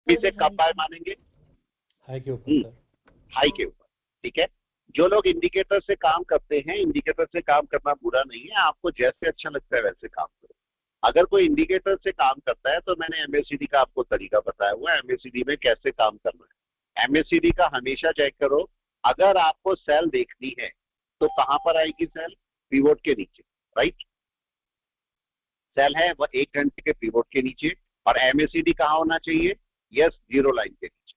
इसे कब बाय मानेंगे? हाई के ऊपर सर। हाई के ऊपर, ठीक है। जो लोग इंडिकेटर से काम करते हैं, इंडिकेटर से काम करना बुरा नहीं है, आपको जैसे अच्छा लगता है वैसे काम करो। अगर कोई इंडिकेटर से काम करता है तो मैंने एमएसीडी का आपको तरीका बताया हुआ है, एमएसीडी में कैसे काम करना है। एमएसीडी का हमेशा चेक करो, अगर आपको सेल देखनी है तो कहां पर आएगी सेल? पिवोट के नीचे, राइट। सेल है वह 1 घंटे के पिवोट के नीचे, और एमएसीडी कहाँ होना चाहिए? यस, जीरो लाइन के नीचे,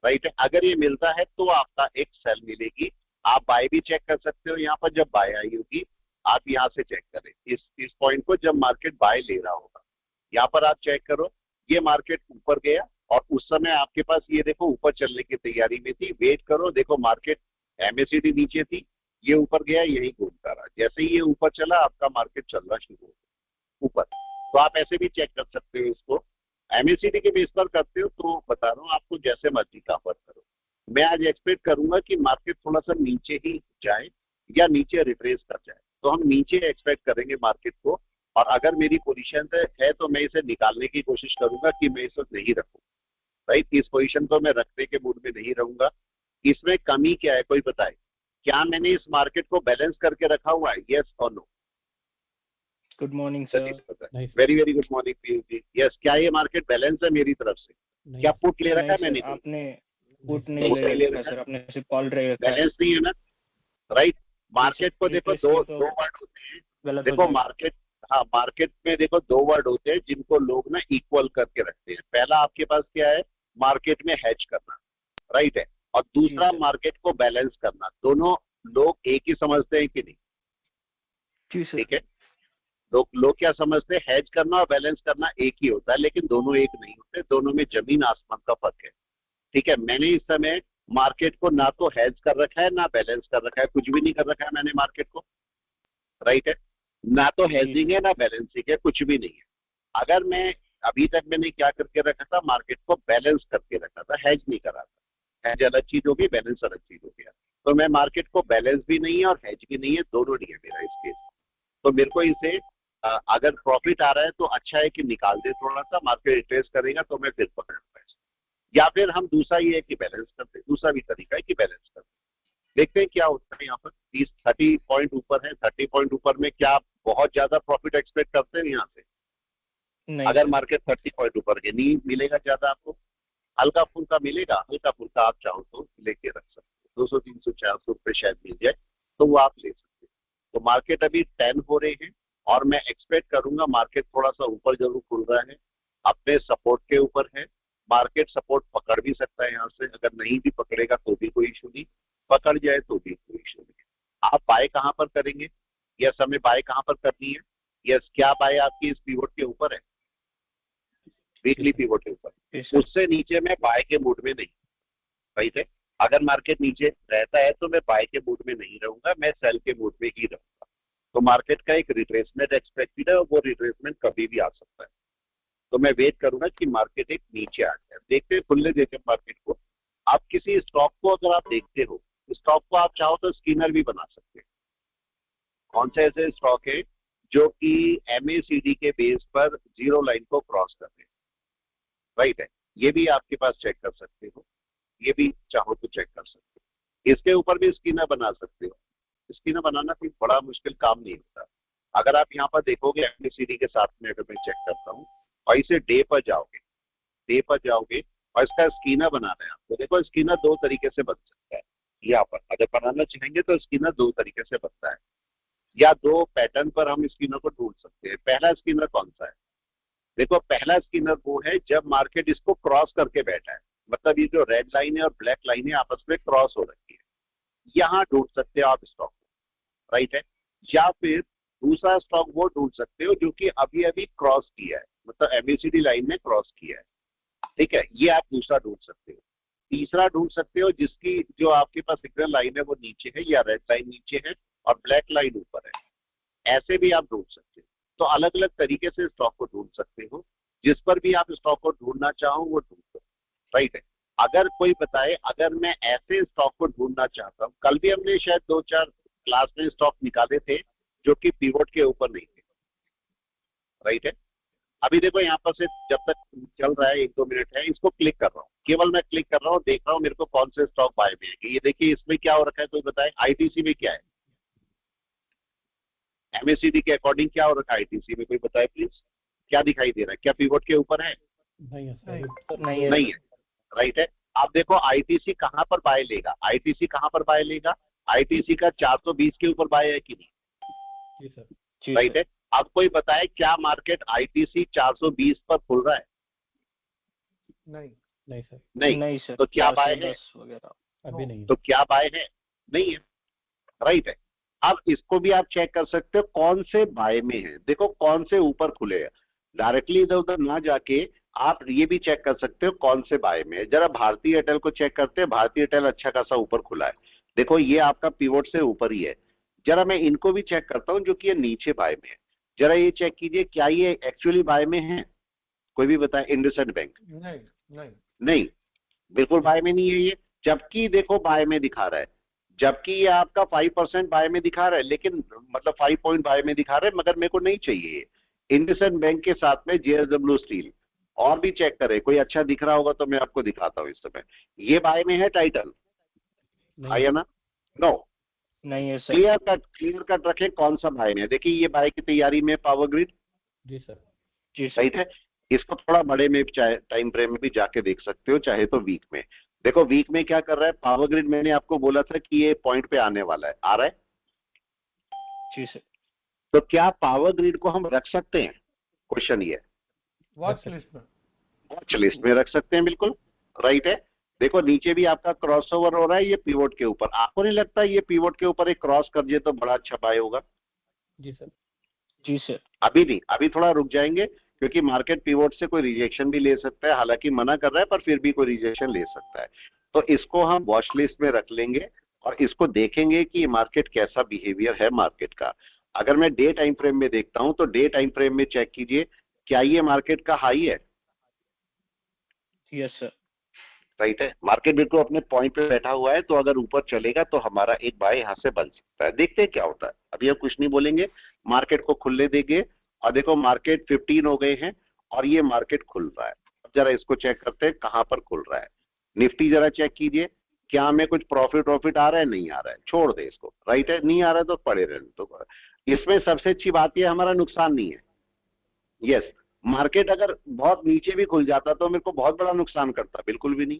राइट है। अगर ये मिलता है तो आपका एक सेल मिलेगी। आप बाय भी चेक कर सकते हो, यहाँ पर जब बाय आई होगी आप यहाँ से चेक करें इस पॉइंट को, जब मार्केट बाय ले रहा होगा यहाँ पर आप चेक करो। ये मार्केट ऊपर गया और उस समय आपके पास ये देखो ऊपर चलने की तैयारी में थी, वेट करो, देखो मार्केट एमएसीडी नीचे थी, ये ऊपर गया, यही घूमता रहा, जैसे ही ये ऊपर चला आपका मार्केट चलना शुरू हो गया ऊपर। तो आप ऐसे भी चेक कर सकते हो इसको। एमएसीडी के बेस पर करते हो तो बता रहा हूँ आपको, जैसे मर्जी काफर करो। मैं आज एक्सपेक्ट करूंगा कि मार्केट थोड़ा सा नीचे ही जाए या नीचे रिट्रेस कर जाए, तो हम नीचे एक्सपेक्ट करेंगे मार्केट को। और अगर मेरी पोजीशन है तो मैं इसे निकालने की कोशिश करूंगा कि मैं इसे नहीं रखूं, राइट। इस पोजीशन को मैं रखने के मूड में नहीं रहूंगा। इसमें कमी क्या है कोई बताए? क्या मैंने इस मार्केट को बैलेंस करके रखा हुआ है? Yes or no? Good morning sir. Very very good morning Piyu ji. Yes, क्या ये मार्केट बैलेंस है मेरी तरफ से? क्या पुट ले रखा है मैंने? आपने पुट नहीं ले रखा सर, आपने सिर्फ कॉल ले रखा है। बैलेंस नहीं है ना, राइट। मार्केट को देखो दो वर्ड होते हैं, देखो मार्केट, हाँ मार्केट में देखो दो वर्ड होते हैं जिनको लोग ना इक्वल करके रखते हैं। पहला आपके पास क्या है? मार्केट में हेज करना, राइट है। और दूसरा मार्केट को बैलेंस करना। दोनों लोग एक ही समझते हैं कि नहीं? ठीक है। लोग क्या समझते हैं? हेज करना और बैलेंस करना एक ही होता है, लेकिन दोनों एक नहीं होते, दोनों में जमीन आसमान का फर्क है। ठीक है। मैंने इस समय मार्केट को ना तो हेज कर रखा है ना बैलेंस कर रखा है, कुछ भी नहीं कर रखा है मैंने मार्केट को, राइट है। ना तो हेजिंग है ना बैलेंसिंग है, कुछ भी नहीं है। अगर मैं अभी तक मैंने क्या करके रखा था? मार्केट को बैलेंस करके रखा था, हेज नहीं करा था। हेज अलग चीज होगी, बैलेंस अलग चीज हो गया। तो मैं मार्केट को बैलेंस भी नहीं है और हेज भी नहीं है, दोनों नहीं है मेरा इस केस। तो मेरे को इसे अगर प्रॉफिट आ रहा है तो अच्छा है कि निकाल दे थोड़ा सा, मार्केट रिट्रेस करेगा तो मैं फिर पकड़ूंगा। या फिर हम दूसरा ये है कि बैलेंस करते, दूसरा भी तरीका है कि बैलेंस करते। देखते हैं क्या होता है। यहाँ पर 30 पॉइंट ऊपर है, 30 पॉइंट ऊपर में क्या आप बहुत ज्यादा प्रॉफिट एक्सपेक्ट करते हैं यहाँ से? नहीं। अगर मार्केट 30 पॉइंट ऊपर के नहीं मिलेगा ज्यादा, आपको हल्का फुल्का मिलेगा, हल्का फुल्का आप चाहो तो लेके रख सकते हो, 200 300 400 रुपये शायद मिल जाए तो वो आप ले सकते हो। तो मार्केट अभी 10 हो रहे हैं और मैं एक्सपेक्ट करूंगा मार्केट थोड़ा सा ऊपर जरूर खुल रहा है, अपने सपोर्ट के ऊपर है। मार्केट सपोर्ट पकड़ भी सकता है यहाँ से, अगर नहीं भी पकड़ेगा तो भी कोई इशू नहीं, पकड़ जाए तो भी कोई इशू नहीं। आप बाय कहाँ पर करेंगे? यस, हमें बाय कहाँ पर करनी है? यस, क्या बाय आपकी इस पिवोट के ऊपर है? वीकली पिवोट के ऊपर। उससे नीचे मैं बाय के मूड में नहीं, राइट है। अगर मार्केट नीचे रहता है तो मैं बाय के मूड में नहीं रहूंगा, मैं सेल के मूड में ही रहूंगा। तो मार्केट का एक रिट्रेसमेंट एक्सपेक्टेड है और वो रिट्रेसमेंट कभी भी आ सकता है। तो मैं वेट करूंगा कि मार्केट एक नीचे आ जाए। देखते हैं, खुलने देते मार्केट को। आप किसी स्टॉक को अगर आप देखते हो, स्टॉक को आप चाहो तो स्किनर भी बना सकते हैं। कौन से ऐसे स्टॉक है जो कि एमएसीडी के बेस पर जीरो लाइन को क्रॉस कर रहे हैं, राइट है। ये भी आपके पास चेक कर सकते हो, ये भी चाहो तो चेक कर सकते हो। इसके ऊपर भी स्किनर बना सकते हो। स्किनर बनाना कोई बड़ा मुश्किल काम नहीं होता। अगर आप यहाँ पर देखोगे एमएसीडी के साथ में, अगर मैं चेक करता हूँ और इसे डे पर जाओगे और इसका स्किनर बनाना है आपको, देखो स्किनर दो तरीके से बन सकता है। यहाँ पर अगर बनाना चाहेंगे तो स्किनर दो तरीके से बनता है, या दो पैटर्न पर हम स्किनर को ढूंढ सकते हैं। पहला स्किनर कौन सा है? देखो पहला स्किनर वो है जब मार्केट इसको क्रॉस करके बैठा है, मतलब ये जो रेड लाइन है और ब्लैक लाइन है आपस में क्रॉस हो रखी है, यहाँ ढूंढ सकते हो आप स्टॉक को, राइट है। या फिर दूसरा स्टॉक वो ढूंढ सकते हो जो कि अभी अभी क्रॉस किया है, मतलब एमएसीडी लाइन में क्रॉस किया है, ठीक है, ये आप दूसरा ढूंढ सकते हो। तीसरा ढूंढ सकते हो जिसकी जो आपके पास सिग्नल लाइन है वो नीचे है या रेड लाइन नीचे है और ब्लैक लाइन ऊपर है, ऐसे भी आप ढूंढ सकते हो। तो अलग अलग तरीके से स्टॉक को ढूंढ सकते हो, जिस पर भी आप स्टॉक को ढूंढना चाहो वो ढूंढ सकते हो, राइट है। अगर कोई बताए, अगर मैं ऐसे स्टॉक को ढूंढना चाहता हूँ, कल भी हमने शायद 2-4 क्लास में स्टॉक निकाले थे जो कि पिवोट के ऊपर नहीं थे, राइट है। अभी देखो यहाँ पर से जब तक चल रहा है 1-2 मिनट है, इसको क्लिक कर रहा हूँ, केवल मैं क्लिक कर रहा हूँ, देख रहा हूँ मेरे को कौन से स्टॉक बाय में है। ये देखिए इसमें क्या हो रखा है, कोई बताए आईटीसी में क्या है, एमएससीडी के अकॉर्डिंग क्या हो रखा है आईटीसी में, कोई बताए प्लीज, क्या दिखाई दे रहा है, क्या पिवोट के ऊपर है? नहीं है सर। नहीं है, राइट है। आप देखो आईटीसी कहां पर बाय लेगा, आईटीसी कहां पर बाय लेगा, आईटीसी का 420 के ऊपर बाय है कि नहीं? जी सर। राइट है। अब कोई बताए क्या मार्केट आईटीसी 420 पर खुल रहा है? नहीं नहीं सर। नहीं सर। तो क्या बाय है? अभी नहीं है। तो क्या बाय है? नहीं है, राइट है। अब इसको भी आप चेक कर सकते हो कौन से बाय में है, देखो कौन से ऊपर खुले हैं, डायरेक्टली इधर उधर ना जाके आप ये भी चेक कर सकते हो कौन से बाय में है। जरा भारतीय एयरटेल को चेक करते हैं, भारतीय एयरटेल अच्छा खासा ऊपर खुला है, देखो ये आपका पिवोट से ऊपर ही है। जरा मैं इनको भी चेक करता हूं जो कि ये नीचे बाय में है, जरा ये चेक कीजिए क्या ये एक्चुअली बाय में है, कोई भी बताए। इंडसइंड बैंक नहीं नहीं नहीं, बिल्कुल बाय में नहीं है ये, जबकि देखो बाय में दिखा रहा है, जबकि ये आपका 5% बाय में दिखा रहा है, लेकिन मतलब 5 पॉइंट बाय में दिखा रहा है, मगर मेरे को नहीं चाहिए ये। इंडसइंड बैंक के साथ में जेएसडब्ल्यू स्टील, और भी चेक करें, कोई अच्छा दिख रहा होगा तो मैं आपको दिखाता हूं इस समय। ये बाय में है टाइटल, है ना? नो, नहीं है सर। क्लियर कट रखें कौन सा बाय में है। देखिए ये बाय की तैयारी में पावर ग्रिड, जी सर। जी सर। राइट है। इसको थोड़ा बड़े में टाइम फ्रेम में भी जाके देख सकते हो, चाहे तो वीक में। देखो वीक में क्या कर रहा है पावर ग्रिड, मैंने आपको बोला था कि ये पॉइंट पे आने वाला है, आ रहा है। जी सर। तो क्या पावर ग्रिड को हम रख सकते हैं, क्वेश्चन ये, वॉच लिस्ट में, वॉच लिस्ट में रख सकते हैं, बिल्कुल राइट है। देखो नीचे भी आपका क्रॉस ओवर हो रहा है ये पिवोट के ऊपर, आपको नहीं लगता ये पिवोट के ऊपर एक क्रॉस कर दिए तो बड़ा अच्छा बाय होगा? जी सर। जी सर। अभी नहीं, अभी थोड़ा रुक जाएंगे, क्योंकि मार्केट पिवोट से कोई रिजेक्शन भी ले सकता है, हालांकि मना कर रहा है पर फिर भी कोई रिजेक्शन ले सकता है। तो इसको हम वॉच लिस्ट में रख लेंगे और इसको देखेंगे कि मार्केट कैसा बिहेवियर है मार्केट का। अगर मैं डे टाइम फ्रेम में देखता हूं तो डे टाइम फ्रेम में चेक कीजिए क्या ये मार्केट का हाई है? Yes sir. राइट है, मार्केट बिल्कुल अपने पॉइंट पे बैठा हुआ है, तो अगर ऊपर चलेगा तो हमारा एक बाय यहां से बन सकता है। देखते हैं क्या होता है, अभी हम कुछ नहीं बोलेंगे, मार्केट को खुलने देंगे। और देखो मार्केट 15 हो गए हैं और ये मार्केट खुल रहा है। अब जरा इसको चेक करते हैं कहां पर खुल रहा है। निफ्टी जरा चेक कीजिए, क्या हमें कुछ प्रॉफिट आ रहा है? नहीं आ रहा है, छोड़ दे इसको, राइट है। नहीं आ रहा है तो पड़े रहने तो। इसमें सबसे अच्छी बात यह हमारा नुकसान नहीं है। यस, मार्केट अगर बहुत नीचे भी खुल जाता तो मेरे को बहुत बड़ा नुकसान करता, बिल्कुल भी नहीं,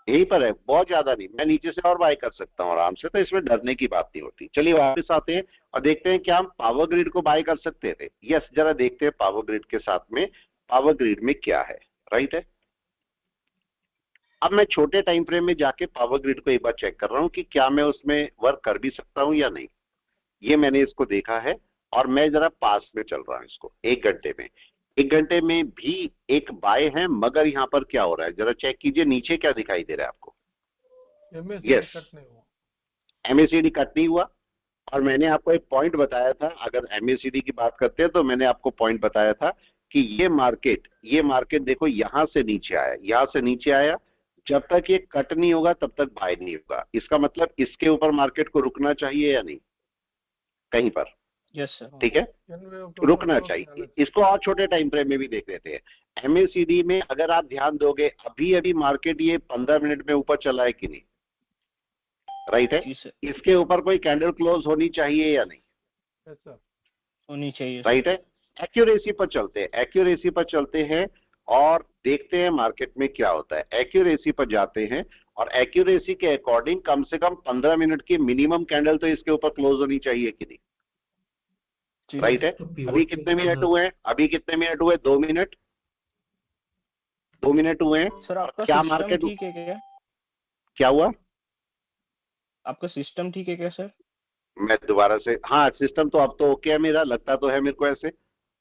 यहीं पर है, बहुत ज्यादा नहीं, मैं नीचे से और बाय कर सकता हूँ आराम से, तो इसमें डरने की बात नहीं होती। चलिए वापस आते हैं और देखते हैं क्या हम पावर ग्रिड को बाय कर सकते थे। यस, जरा देखते हैं पावर ग्रिड के साथ में, पावर ग्रिड में क्या है, राइट है। अब मैं छोटे टाइम फ्रेम में जाके पावर ग्रिड को एक बार चेक कर रहा हूं कि क्या मैं उसमें वर्क कर भी सकता हूं या नहीं। ये मैंने इसको देखा है और मैं जरा पास में चल रहा हूं इसको, 1 घंटे में, 1 घंटे में भी एक बाय है, मगर यहां पर क्या हो रहा है जरा चेक कीजिए, नीचे क्या दिखाई दे रहा है आपको? यस, एमएसीडी कट नहीं हुआ। और मैंने आपको एक पॉइंट बताया था, अगर एमएसीडी की बात करते हैं तो मैंने आपको पॉइंट बताया था कि ये मार्केट देखो यहां से नीचे आया, यहां से नीचे आया, जब तक ये कट नहीं होगा तब तक बाय नहीं होगा। इसका मतलब इसके ऊपर मार्केट को रुकना चाहिए या नहीं, कहीं पर? Yes sir. ठीक है, रुकना चाहिए। इसको और छोटे टाइम फ्रेम में भी देख लेते हैं। एमएसीडी में अगर आप ध्यान दोगे, अभी अभी मार्केट ये 15 मिनट में ऊपर चला है कि नहीं, राइट है। इसके ऊपर कोई कैंडल क्लोज होनी चाहिए या नहीं? होनी चाहिए, राइट है। एक्यूरेसी पर चलते हैं, एक्यूरेसी पर चलते हैं और देखते हैं मार्केट में क्या होता है। एक्यूरेसी पर जाते हैं और एक्यूरेसी के अकॉर्डिंग कम से कम 15 मिनट की मिनिमम कैंडल तो इसके ऊपर क्लोज होनी चाहिए कि नहीं, राइट है। अभी कितने मिनट हुए हैं, अभी कितने मिनट हुए? 2 मिनट, 2 मिनट हुए हैं सर। आपका क्या सिस्टम मार्केट ठीक है क्या? क्या हुआ? आपका सिस्टम ठीक है क्या सर? मैं दोबारा से, हाँ सिस्टम तो अब तो ओके है मेरा, लगता तो है मेरे को ऐसे।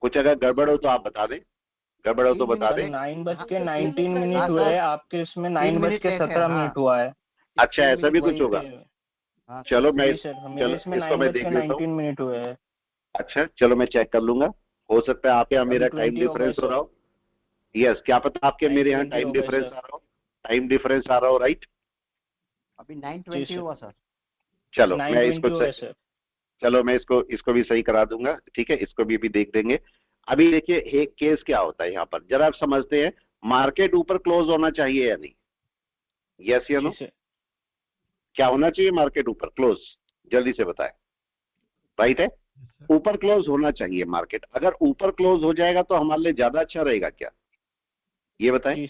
कुछ अगर गड़बड़ हो तो आप बता दें, गड़बड़ हो तो बता दें। 9:19 हुए हैं, आपके इसमें 9:17 हुआ है। अच्छा, ऐसा भी कुछ होगा? चलो मैं जी सर, मेरे चलो इसमें इसको मैं देख लेता हूँ। 9:19 हुए हैं। अच्छा चलो मैं चेक कर लूंगा, हो सकता है आपके यहाँ मेरा टाइम 9:20 हो गए डिफरेंस हो सर। रहा हो। यस, क्या पता आपके मेरे यहाँ 9:20 टाइम हो गए डिफरेंस सर। आ रहा हो, टाइम डिफरेंस आ रहा हो, राइट। अभी जी 9:20 सर। हुआ सर। चलो मैं 9:20 हुआ है सर। चलो मैं इसको भी सही करा दूंगा, ठीक है, इसको भी अभी देख देंगे। अभी देखिए एक केस क्या होता है यहाँ पर, जरा आप समझते हैं, मार्केट ऊपर क्लोज होना चाहिए या नहीं? यस या नो? क्या होना चाहिए? मार्केट ऊपर क्लोज, जल्दी से बताएं। राइट है, ऊपर क्लोज होना चाहिए मार्केट। अगर ऊपर क्लोज हो जाएगा तो हमारे लिए ज्यादा अच्छा रहेगा क्या? ये बताएं।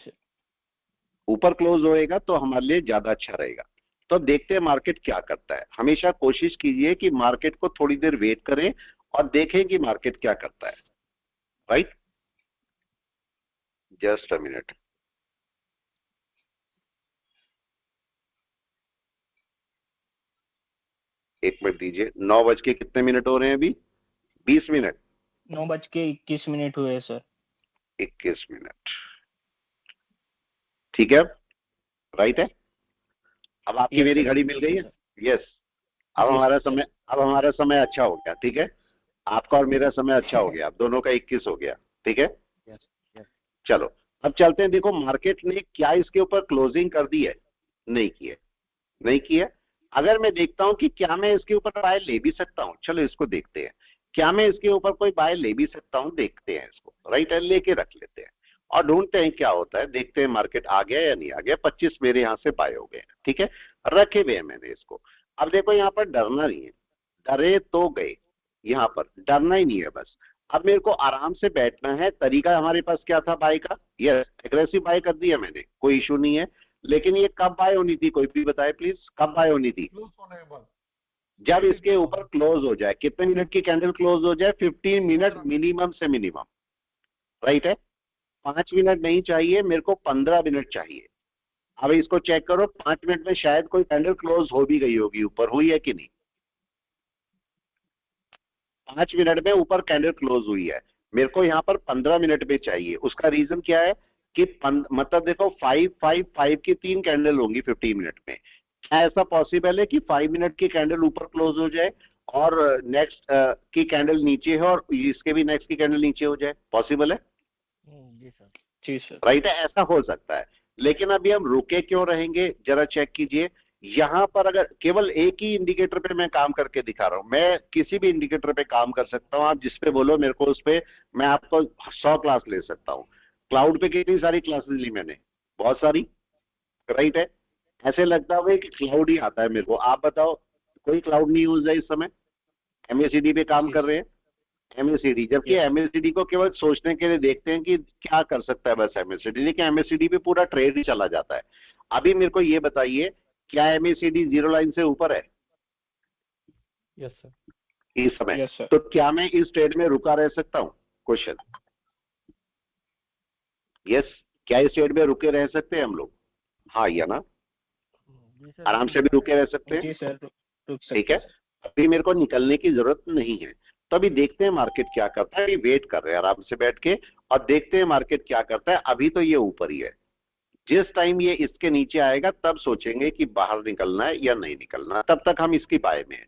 ऊपर क्लोज होएगा तो हमारे लिए ज्यादा अच्छा रहेगा। तो देखते हैं मार्केट क्या करता है। हमेशा कोशिश कीजिए कि मार्केट को थोड़ी देर वेट करें और देखें कि मार्केट क्या करता है। Right, just a minute. एक मिनट दीजिए। 9 बज के कितने मिनट हो रहे हैं अभी? 20 मिनट। 9:21 हुए सर। 21 मिनट, ठीक है। राइट है, अब आपकी मेरी घड़ी मिल गई है। यस, अब हमारा समय अच्छा हो गया। ठीक है, आपका और मेरा समय अच्छा हो गया, अब दोनों का 21 हो गया। ठीक है, चलो अब चलते हैं। देखो मार्केट ने क्या इसके ऊपर क्लोजिंग कर दी है? नहीं की है, नहीं की है। अगर मैं देखता हूं कि क्या मैं इसके ऊपर बाय ले भी सकता हूं, चलो इसको देखते हैं। क्या मैं इसके ऊपर कोई बाय ले भी सकता हूं? देखते हैं इसको। राइट है, लेके रख लेते हैं और ढूंढते हैं क्या होता है। देखते हैं मार्केट आ गया या नहीं आ गया। 25 मेरे यहां से बाय हो गए। ठीक है, रखे हुए हैं मैंने इसको। अब देखो यहाँ पर डरना नहीं है, डरे तो गए, यहाँ पर डरना ही नहीं है बस। अब मेरे को आराम से बैठना है। तरीका हमारे पास क्या था बाय का? यस, एग्रेसिव बाय कर दिया मैंने, कोई इशू नहीं है। लेकिन ये कब बाय होनी थी? कोई भी बताए प्लीज, कब बाय होनी थी? जब इसके ऊपर क्लोज हो जाए। कितने मिनट की कैंडल क्लोज हो जाए? 15 मिनट मिनिमम से मिनिमम। राइट है, 5 मिनट नहीं चाहिए मेरे को, 15 मिनट चाहिए। अब इसको चेक करो, 5 मिनट में शायद कोई कैंडल क्लोज हो भी गई होगी ऊपर, हुई है कि नहीं? 5 मिनट में ऊपर कैंडल क्लोज हुई है। मेरे को यहाँ पर 15 मिनट में चाहिए। उसका रीजन क्या है कि मतलब देखो 5 की 3 कैंडल होंगी 15 मिनट में। क्या ऐसा पॉसिबल है कि 5 मिनट की कैंडल ऊपर क्लोज हो जाए और नेक्स्ट की कैंडल नीचे है और इसके भी नेक्स्ट की कैंडल नीचे हो जाए? पॉसिबल है? जी सर। राइट है, ऐसा हो सकता है। लेकिन अभी हम रुके क्यों रहेंगे? जरा चेक कीजिए। यहां पर अगर केवल एक ही इंडिकेटर पे मैं काम करके दिखा रहा हूं, मैं किसी भी इंडिकेटर पे काम कर सकता हूं। आप जिस पे बोलो मेरे को, उस पे मैं आपको 100 क्लास ले सकता हूं। क्लाउड पे कितनी सारी क्लासेस ली मैंने? बहुत सारी। राइट है, ऐसे लगता होगा कि क्लाउड ही आता है मेरे को। आप बताओ, कोई क्लाउड नहीं यूज है इस समय? एमएसीडी पे काम कर रहे हैं, एमएसीडी। जबकि एमएसीडी को केवल सोचने के लिए देखते हैं कि क्या कर सकता है बस एमएसीडी, लेकिन एमएसीडी पे पूरा ट्रेड ही चला जाता है। अभी मेरे को ये बताइए, क्या एमएसीडी जीरो लाइन से ऊपर है? यस सर, इस समय। Yes sir. तो क्या मैं इस ट्रेड में रुका रह सकता हूं? क्वेश्चन। यस, क्या इस ट्रेड में रुके रह सकते हैं हम लोग? हाँ या ना? आराम से भी रुके रह सकते हैं। जी सर, ठीक है, अभी मेरे को निकलने की जरूरत नहीं है। तो अभी देखते हैं मार्केट क्या करता है। अभी वेट कर रहे हैं आराम से बैठ के और देखते हैं मार्केट क्या करता है। अभी तो ये ऊपर ही है। जिस टाइम ये इसके नीचे आएगा तब सोचेंगे कि बाहर निकलना है या नहीं निकलना। तब तक हम इसकी बाय में है।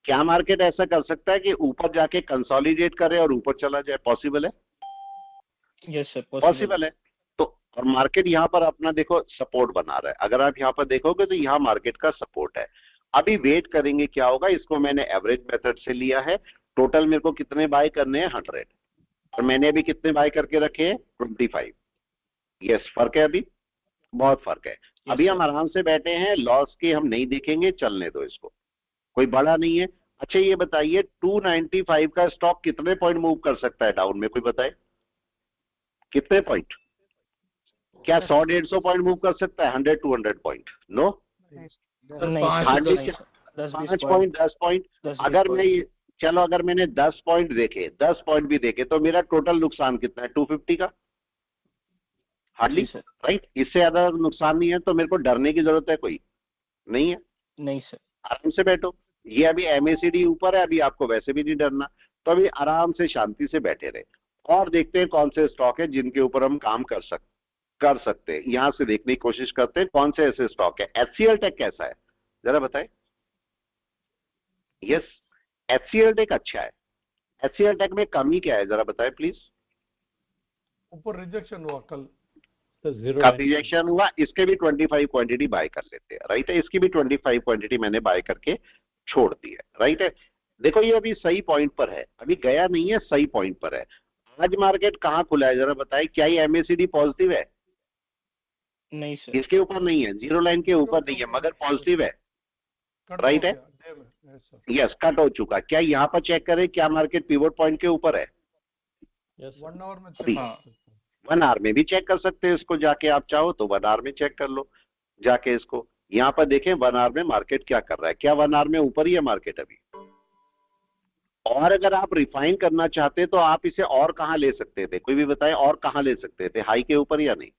क्या मार्केट ऐसा कर सकता है कि ऊपर जाके कंसोलिडेट करे और ऊपर चला जाए? पॉसिबल है? यस सर, पॉसिबल है। तो और मार्केट यहाँ पर अपना देखो सपोर्ट बना रहा है। अगर आप यहाँ पर देखोगे तो यहाँ मार्केट का सपोर्ट है। अभी वेट करेंगे क्या होगा। इसको मैंने एवरेज मेथड से लिया है। टोटल मेरे को कितने बाय करने हैं? 100। और मैंने अभी कितने बाय करके रखे हैं? 25। यस, फर्क है, अभी बहुत फर्क है। अभी हम आराम से बैठे हैं, लॉस के हम नहीं देखेंगे, चलने दो इसको, कोई बड़ा नहीं है। अच्छा ये बताइए, 295 का स्टॉक कितने पॉइंट मूव कर सकता है डाउन में? कोई बताए कितने पॉइंट? क्या 100-150 पॉइंट मूव कर सकता है? 100-200 point? No, hardly 5 point, 10 point. अगर मैं चलो अगर मैंने 10 पॉइंट देखे, 10 पॉइंट भी देखे, तो मेरा टोटल नुकसान कितना है? 250 का, हार्डली। राइट, इससे ज्यादा नुकसान नहीं है। तो मेरे को डरने की जरूरत है कोई? नहीं है। नहीं सर, आराम से बैठो। ये अभी एमएसीडी ऊपर है, अभी आपको वैसे भी नहीं डरना। तो अभी आराम से शांति से बैठे रहे और देखते हैं कौन से स्टॉक है जिनके ऊपर हम काम कर सकते हैं। यहां से देखने की कोशिश करते हैं कौन से ऐसे स्टॉक है। एचसीएल टेक कैसा है जरा बताएं। यस, एचसीएल टेक अच्छा है। एचसीएल टेक में कमी क्या है जरा बताएं प्लीज। ऊपर रिजेक्शन हुआ कल, कब रिजेक्शन हुआ? इसके भी 25 क्वांटिटी बाय कर लेते हैं। राइट है, इसकी भी 25 क्वांटिटी मैंने बाय करके छोड़ दी है। राइट है, देखो ये अभी सही पॉइंट पर है, अभी गया नहीं है, सही पॉइंट पर है। आज मार्केट कहाँ खुला है जरा बताएं, क्या ये MACD पॉजिटिव है? नहीं सर। इसके ऊपर नहीं है, जीरो लाइन के ऊपर नहीं है, मगर पॉजिटिव है, राइट है? यस, कट हो चुका। क्या यहाँ पर चेक करें, क्या मार्केट पिवोट पॉइंट के ऊपर है? यस 1 आवर में अभी चेक हाँ। 1 आवर में भी चेक कर सकते हैं इसको जाके, आप चाहो तो 1 आवर में चेक कर लो जाके इसको। यहाँ पर देखें 1 आवर में मार्केट क्या कर रहा है, क्या 1 आवर में ऊपर ही है मार्केट अभी? और अगर आप रिफाइन करना चाहते तो आप इसे और कहां ले सकते थे, कोई भी बताए और कहां ले सकते थे, हाई के ऊपर या नहीं?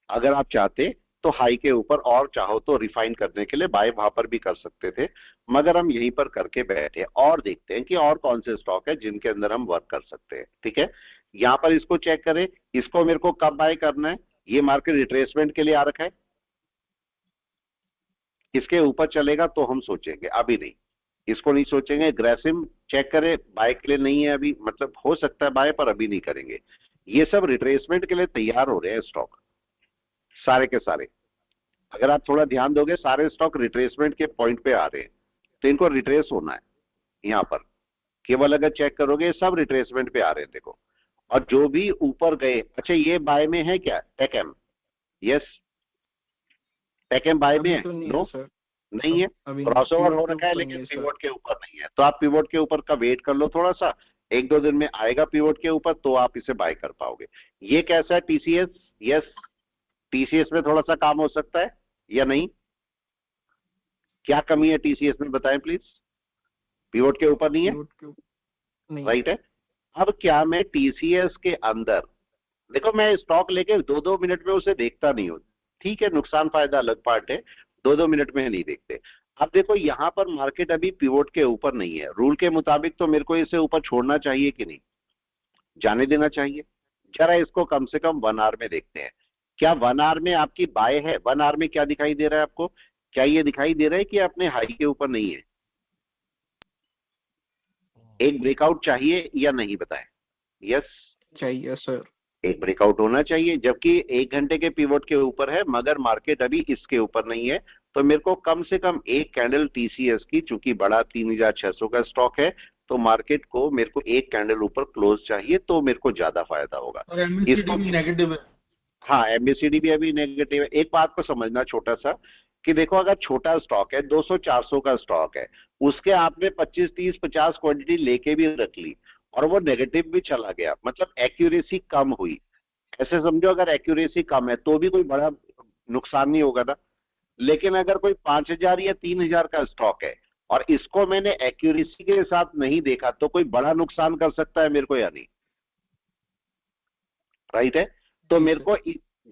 अगर आप चाहते तो हाई के ऊपर, और चाहो तो रिफाइन करने के लिए बाय वहां पर भी कर सकते थे, मगर हम यहीं पर करके बैठे और देखते हैं कि और कौन से स्टॉक है जिनके अंदर हम वर्क कर सकते हैं। ठीक है, यहां पर इसको चेक करें, इसको मेरे को कब बाय करना है? ये मार्केट रिट्रेसमेंट के लिए आ रखा है, इसके ऊपर चलेगा तो हम सोचेंगे, अभी नहीं, इसको नहीं सोचेंगे। ग्रेसिम चेक करें, बाय के लिए नहीं है अभी, मतलब हो सकता है बाय, पर अभी नहीं करेंगे। ये सब रिट्रेसमेंट के लिए तैयार हो रहे हैं स्टॉक, सारे के सारे। अगर आप थोड़ा ध्यान दोगे, सारे स्टॉक रिट्रेसमेंट के पॉइंट पे आ रहे हैं, तो इनको रिट्रेस होना है। यहां पर केवल अगर चेक करोगे, सब रिट्रेसमेंट पे आ रहे हैं, देखो। और जो भी ऊपर गए, अच्छा ये बाय में है क्या टेकएम? यस, टेकएम बाय में है? तो नहीं नो, है सर, नहीं है, अभी क्रॉसओवर हो pivot के रखा है, ऊपर नहीं लेकिन है सर। पिवोट के ऊपर नहीं है। तो आप पिवोट के ऊपर का वेट कर लो थोड़ा सा, 1-2 दिन में आएगा पिवोट के ऊपर, तो आप इसे बाय कर पाओगे। ये कैसा है TCS? यस, TCS में थोड़ा सा काम हो सकता है या नहीं? क्या कमी है TCS में बताएं प्लीज? पिवोट के ऊपर नहीं है, pivot के ऊपर नहीं है। राइट है। अब क्या मैं TCS के अंदर, देखो मैं स्टॉक लेके 2-2 मिनट में उसे देखता नहीं हूं, ठीक है, नुकसान फायदा अलग पार्ट है, 2-2 मिनट में नहीं देखते। अब देखो यहां पर मार्केट अभी पिवोट के ऊपर नहीं है, रूल के मुताबिक तो मेरे को इसे ऊपर छोड़ना चाहिए कि नहीं, जाने देना चाहिए। जरा इसको कम से कम 1 आवर में देखते हैं, क्या 1 आवर में आपकी बाय है? 1 आवर में क्या दिखाई दे रहा है आपको? क्या ये दिखाई दे रहा है कि अपने हाई के ऊपर नहीं है? एक ब्रेकआउट चाहिए या नहीं बताएं? यस, चाहिए सर। एक ब्रेकआउट होना चाहिए, जबकि 1 घंटे के पिवोट के ऊपर है, मगर मार्केट अभी इसके ऊपर नहीं है। तो मेरे को कम से कम एक कैंडल TCS की, चूंकि बड़ा 3600 का स्टॉक है, तो मार्केट को मेरे को एक कैंडल ऊपर क्लोज चाहिए, तो मेरे को ज्यादा फायदा होगा। और MACD भी नेगेटिव है। हाँ, MACD भी अभी नेगेटिव है। एक बात को समझना छोटा सा, कि देखो अगर छोटा स्टॉक है, 200-400 का स्टॉक है, उसके आपने 25-30-50 क्वांटिटी लेके भी रख ली और वो नेगेटिव भी चला गया, मतलब एक्यूरेसी कम हुई, ऐसे समझो। अगर एक्यूरेसी कम है तो भी कोई बड़ा नुकसान नहीं होगा ना। लेकिन अगर कोई 5000 या 3000 का स्टॉक है और इसको मैंने एक्यूरेसी के साथ नहीं देखा, तो कोई बड़ा नुकसान कर सकता है मेरे को या नहीं, राइट है? तो मेरे को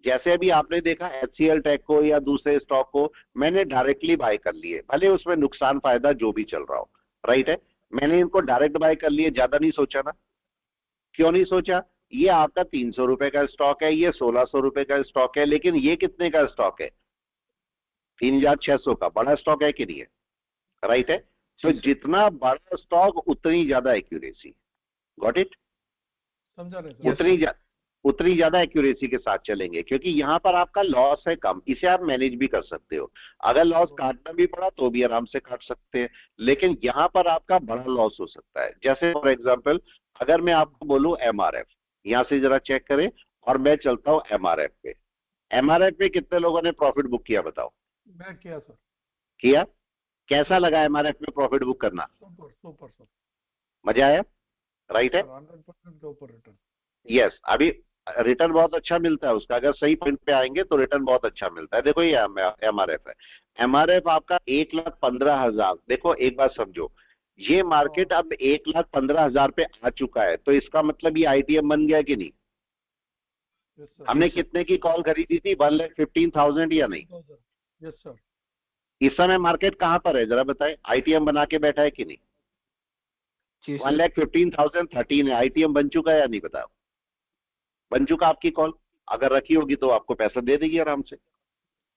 जैसे अभी आपने देखा HCL टेक को या दूसरे स्टॉक को मैंने डायरेक्टली बाय कर लिए, भले उसमें नुकसान फायदा जो भी चल रहा हो, राइट है, मैंने इनको डायरेक्ट बाय कर लिए, ज्यादा नहीं सोचा ना। क्यों नहीं सोचा? ये आपका 300 रुपए का स्टॉक है, ये 1600 रुपए का स्टॉक है, लेकिन ये कितने का स्टॉक है? 3600 का। बड़ा स्टॉक है कि नहीं है, राइट है? तो जितना बड़ा स्टॉक उतनी ज्यादा एक्यूरेसी। Got it? समझा नहीं सर? उतनी ज्यादा एक्यूरेसी के साथ चलेंगे, क्योंकि यहां पर आपका लॉस है कम, इसे आप मैनेज भी कर सकते हो। अगर लॉस काटना भी पड़ा तो भी आराम से काट सकते हैं, लेकिन यहां पर आपका बड़ा लॉस हो सकता है। जैसे फॉर एग्जांपल, अगर मैं आपको बोलूं MRF, यहां से जरा चेक करें, और मैं चलता हूं MRF पे। MRF पे कितने लोगों ने प्रॉफिट बुक किया बताओ? मैं किया सर। किया? कैसा लगा MRF में प्रॉफिट बुक करना? Super super sir. मजा आया, राइट है? 100% के ऊपर रिटर्न। यस, अभी रिटर्न बहुत अच्छा मिलता है उसका, अगर सही पॉइंट पे आएंगे तो रिटर्न बहुत अच्छा मिलता है। देखो ये MRF है, MRF आपका 1,15,000। देखो एक बात समझो, ये मार्केट अब 1,15,000 पे आ चुका है, तो इसका मतलब ये ITM बन गया कि नहीं? Yes sir. हमने कितने की कॉल खरीदी थी? 1,15,000 या नहीं? Yes sir. इस समय मार्केट कहां पर है जरा बताएं? ITM बना के बैठा है कि नहीं? 1,15,013 है, ITM बन चुका है या नहीं बताओ? बन चुका आपकी कॉल, अगर रखी होगी तो आपको पैसा दे देगी आराम से।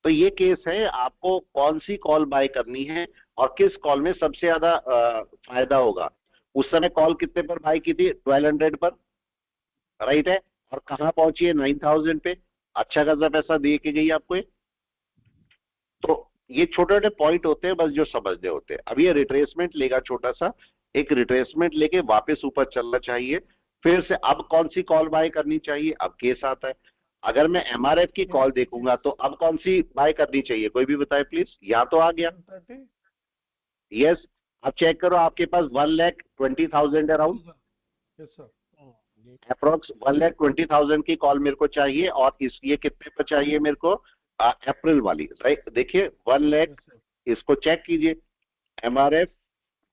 तो ये केस है, आपको कौन सी कॉल बाय करनी है और किस कॉल में सबसे ज्यादा फायदा होगा। उस समय कॉल कितने पर बाय की थी? 1200 पर, राइट है? और कहां पहुंची है? 9000 पे। अच्छा खासा पैसा दे के गई आपको ये। तो ये छोटे छोटे पॉइंट होते हैं बस, जो समझने होते हैं। अब ये रिट्रेसमेंट लेगा छोटा सा, एक रिट्रेसमेंट लेके वापस ऊपर चलना चाहिए। फिर से अब कौन सी कॉल बाय करनी चाहिए, अब केस आता है। अगर मैं एमआरएफ की कॉल देखूंगा तो अब कौन सी बाय करनी चाहिए, कोई भी बताए प्लीज। यहाँ तो आ गया, 30. यस। अब चेक करो, आपके पास 1,20,000 अराउंड, Yes, sir. अप्रोक्स 1,20,000 की कॉल मेरे को चाहिए। और इस ये कितने पर चाहिए मेरे को, अप्रैल वाली, राइट। देखिए 1 लाख, Yes, sir. इसको चेक कीजिए, एमआरएफ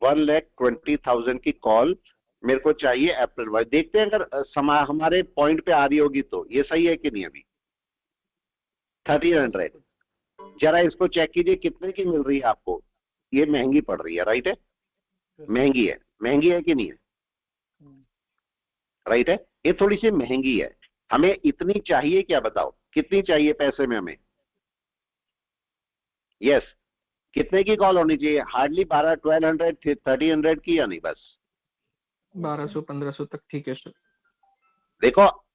1,20,000 की कॉल मेरे को चाहिए अप्रैल वाली। देखते हैं अगर हमारे पॉइंट पे आ रही होगी तो ये सही है कि नहीं। अभी 1300 जरा इसको चेक कीजिए कितने की मिल रही है आपको। ये महंगी पड़ रही है, राइट है, Yes, sir. महंगी है कि नहीं है, Hmm. राइट है। ये थोड़ी सी महंगी है। हमें इतनी चाहिए क्या, बताओ कितनी चाहिए पैसे में हमें। यस, कितने की कॉल होनी चाहिए, हार्डली 1200 1300 की, या नहीं बस 1200-1500 तक ठीक है सर। देखो आप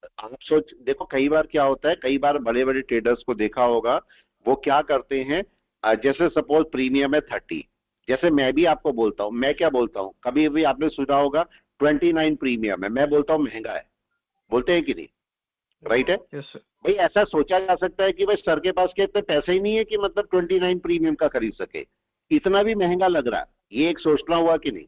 देखो कई बार क्या होता है, कई बार बड़े बड़े ट्रेडर्स को देखा होगा, वो क्या करते हैं, जैसे सपोज प्रीमियम है 30, जैसे मैं भी आपको बोलता हूं, मैं क्या बोलता हूं, कभी भी आपने सुना होगा 29 प्रीमियम है, मैं बोलता हूं महंगा है, बोलते हैं कि नहीं, राइट है। Yes sir. भाई ऐसा सोचा जा सकता है कि भाई सर के पास के इतने पैसे ही नहीं है कि मतलब 29 प्रीमियम का खरीद सके, इतना भी महंगा लग रहा है, ये एक सोचना हुआ कि नहीं,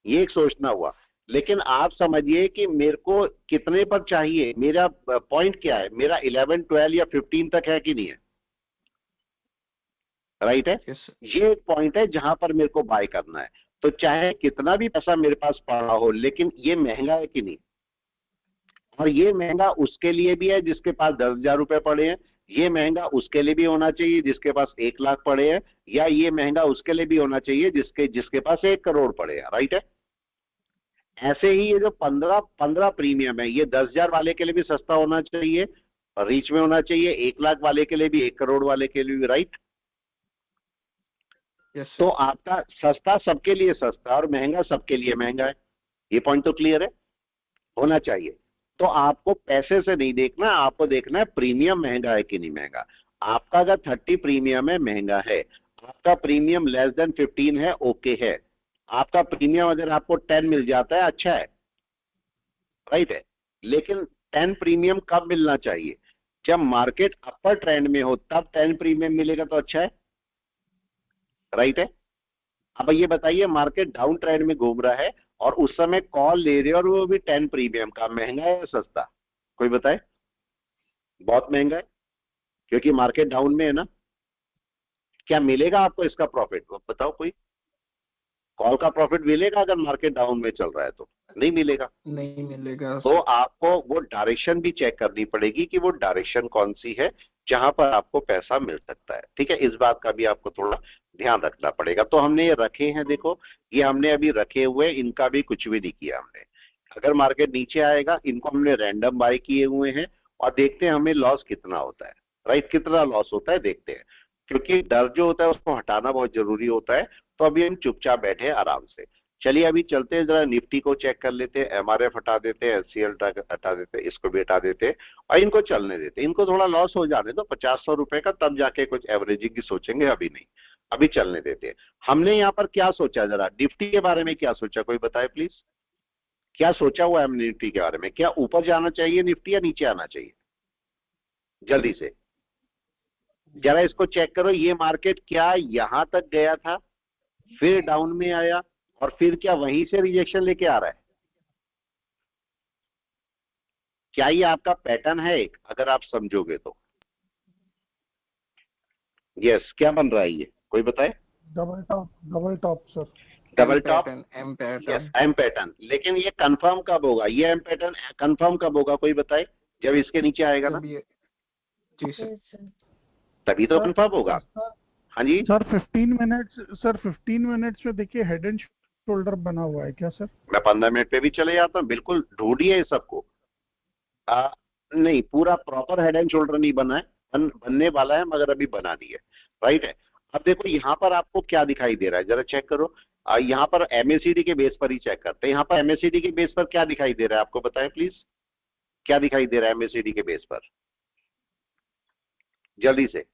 ये एक सोचना हुआ। लेकिन आप समझिए कि मेरे को कितने पर चाहिए, मेरा पॉइंट क्या है, मेरा 11 12 या 15 तक है कि नहीं है, राइट है। Yes sir. ये एक पॉइंट है जहां पर मेरे को बाय करना है। तो चाहे कितना भी पैसा मेरे पास पड़ा हो, लेकिन ये महंगा है कि नहीं। और ये महंगा उसके लिए भी है जिसके पास 10,000 रुपए पड़े हैं, ये महंगा उसके लिए भी होना चाहिए जिसके पास 1 लाख पड़े हैं, या ये महंगा उसके लिए भी होना चाहिए जिसके जिसके पास 1 करोड़ पड़े हैं, राइट है। ऐसे ही ये जो 15 प्रीमियम है, ये 10,000 वाले के लिए भी सस्ता होना चाहिए, रीच में होना चाहिए, 1 लाख वाले के लिए भी, 1 करोड़ वाले के लिए भी, राइट। यस तो सर। आपका सस्ता सबके लिए सस्ता और महंगा सबके लिए महंगा है, ये पॉइंट तो क्लियर है, होना चाहिए। तो आपको पैसे से नहीं देखना, आपको देखना है प्रीमियम महंगा है कि नहीं महंगा। आपका अगर 30 प्रीमियम है, महंगा है, आपका प्रीमियम लेस देन 15 है, ओके है, आपका प्रीमियम अगर आपको 10 मिल जाता है, अच्छा है, राइट है। लेकिन 10 प्रीमियम कब मिलना चाहिए, जब मार्केट अपर ट्रेंड में हो, तब 10 प्रीमियम मिलेगा तो अच्छा है, राइट है। अब ये बताइए मार्केट डाउन ट्रेंड में घूम रहा है और उस समय कॉल ले रहे हो और वो भी 10 प्रीमियम का, महंगा है या सस्ता, कोई बताए। बहुत महंगा है, क्योंकि मार्केट डाउन में है ना। क्या मिलेगा आपको इसका प्रॉफिट, बताओ कोई, कॉल का प्रॉफिट मिलेगा अगर मार्केट डाउन में चल रहा है तो, नहीं मिलेगा। नहीं मिलेगा तो सर। आपको वो डायरेक्शन भी चेक करनी पड़ेगी कि वो डायरेक्शन कौन सी है जहां पर आपको पैसा मिल सकता है, ठीक है। इस बात का भी आपको थोड़ा ध्यान रखना पड़ेगा। तो हमने ये रखे हैं, देखो ये हमने अभी रखे हुए, इनका भी कुछ भी नहीं किया हमने। अगर मार्केट नीचे आएगा, इनको हमने रैंडम बाय किए हुए हैं और देखते हैं हमें लॉस कितना होता है, राइट, कितना लॉस होता है देखते हैं। क्योंकि डर जो होता है उसको हटाना बहुत जरूरी होता है। तो अभी हम चुपचाप बैठे हैं आराम से। चलिए अभी चलते हैं, जरा निफ्टी को चेक कर लेते हैं, एमआरएफ हटा देते हैं, एचसीएल हटा देते हैं, इसको भी हटा देते हैं और इनको चलने देते हैं। इनको थोड़ा लॉस हो जाने दो 50-100 रुपए का, तब जाके कुछ एवरेजिंग की सोचेंगे, अभी नहीं, अभी चलने देते हैं। हमने यहाँ पर क्या सोचा, जरा निफ्टी के बारे में क्या सोचा, कोई बताए प्लीज, क्या सोचा हुआ है हमने निफ्टी के बारे में, क्या ऊपर जाना चाहिए निफ्टी या नीचे आना चाहिए, जल्दी से जरा इसको चेक करो। ये मार्केट क्या यहां तक गया था, फिर डाउन में आया और फिर क्या वहीं से रिजेक्शन लेके आ रहा है, क्या ये आपका पैटर्न है एक, अगर आप समझोगे तो। यस, क्या बन रहा है ये, कोई बताए। Double top sir. Double top, M yes pattern. M pattern. लेकिन ये कंफर्म कब होगा, ये एम पैटर्न कंफर्म कब होगा, कोई बताए। जब इसके नीचे आएगा ना, जब ये, जी सर। तभी तो सर कंफर्म होगा। सर हाँ जी, सर 15 मिनट्स में देखिए हेड एंड शोल्डर बना हुआ है क्या सर. मैं 15 मिनट पे भी चले जाता हूँ, बिल्कुल ढूंढिए सबको। आ, नहीं, पूरा प्रॉपर हेड एंड शोल्डर नहीं बना है, बनने वाला है, मगर अभी बना नहीं है, राइट है। अब देखो यहाँ पर आपको क्या दिखाई दे रहा है, जरा चेक करो। यहाँ पर एमएसीडी के बेस पर ही चेक करते हैं। यहाँ पर एमएसीडी के बेस पर क्या दिखाई दे रहा है आपको बताएं प्लीज, क्या दिखाई दे रहा है एमएसीडी के बेस पर, जल्दी से।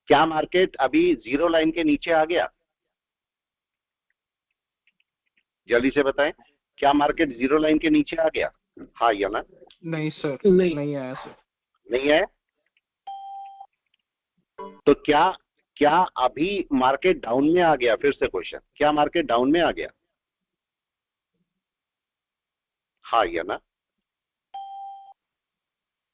क्या मार्केट अभी जीरो लाइन के नीचे आ गया, जल्दी से बताएं, क्या मार्केट जीरो लाइन के नीचे आ गया? हाँ या ना? नहीं सर, नहीं आया सर। नहीं है? तो क्या क्या अभी मार्केट डाउन में आ गया? फिर से क्वेश्चन, क्या मार्केट डाउन में आ गया? हाँ या ना?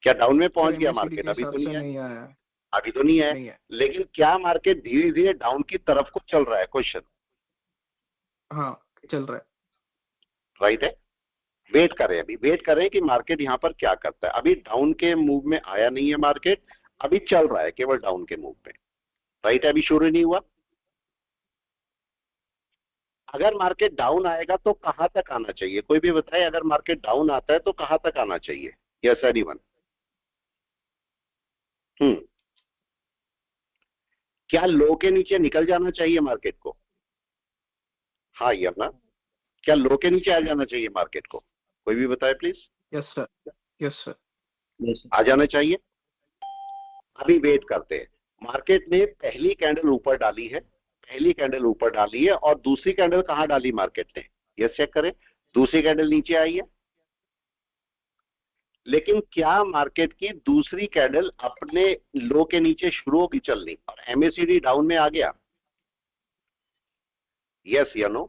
क्या डाउन में पहुंच गया मार्केट? अभी तो नहीं है, अभी तो नहीं है। लेकिन क्या मार्केट धीरे धीरे डाउन की तरफ को चल रहा है? क्वेश्चन। हाँ चल रहा है। राइट है। वेट करें, अभी वेट करें कि मार्केट यहां पर क्या करता है। अभी डाउन के मूव में आया नहीं है मार्केट, अभी चल रहा है केवल डाउन के मूव में। राइट है, अभी शुरू नहीं हुआ। अगर मार्केट डाउन आएगा तो कहां तक आना चाहिए? कोई भी बताए, अगर मार्केट डाउन आता है तो कहां तक आना चाहिए? Yes anyone? क्या लो के नीचे निकल जाना चाहिए मार्केट को? हाँ या ना? क्या लो के नीचे आ जाना चाहिए मार्केट को? कोई भी बताए please. Yes sir, yes sir, आ जाना चाहिए। अभी वेट करते हैं। मार्केट ने पहली कैंडल ऊपर डाली है, पहली कैंडल ऊपर डाली है, और दूसरी कैंडल कहां डाली मार्केट ने? यस चेक करें, दूसरी कैंडल नीचे आई है। लेकिन क्या मार्केट की दूसरी कैंडल अपने लो के नीचे शुरू होगी चलनी और एमएसीडी डाउन में आ गया? यस या नो?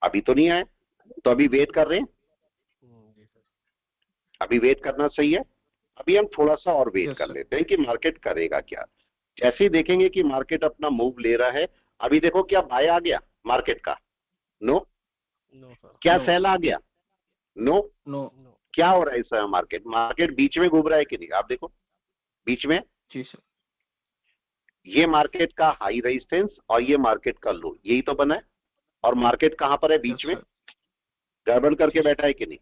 अभी तो नहीं आया, तो अभी वेट कर रहे हैं। अभी वेट करना सही है। अभी हम थोड़ा सा और वेट कर लेते हैं कि मार्केट करेगा क्या। जैसे ही देखेंगे कि मार्केट अपना मूव ले रहा है, अभी देखो क्या बाय आ गया मार्केट का? नो? क्या सेल आ गया? नो? क्या हो रहा है इस समय? मार्केट बीच में घूम रहा है कि नहीं? आप देखो बीच में। जी सर। ये मार्केट का हाई रेजिस्टेंस और ये मार्केट का लो, यही तो बना है। और मार्केट कहां पर है? बीच में। गड़बड़ करके बैठा है कि नहीं?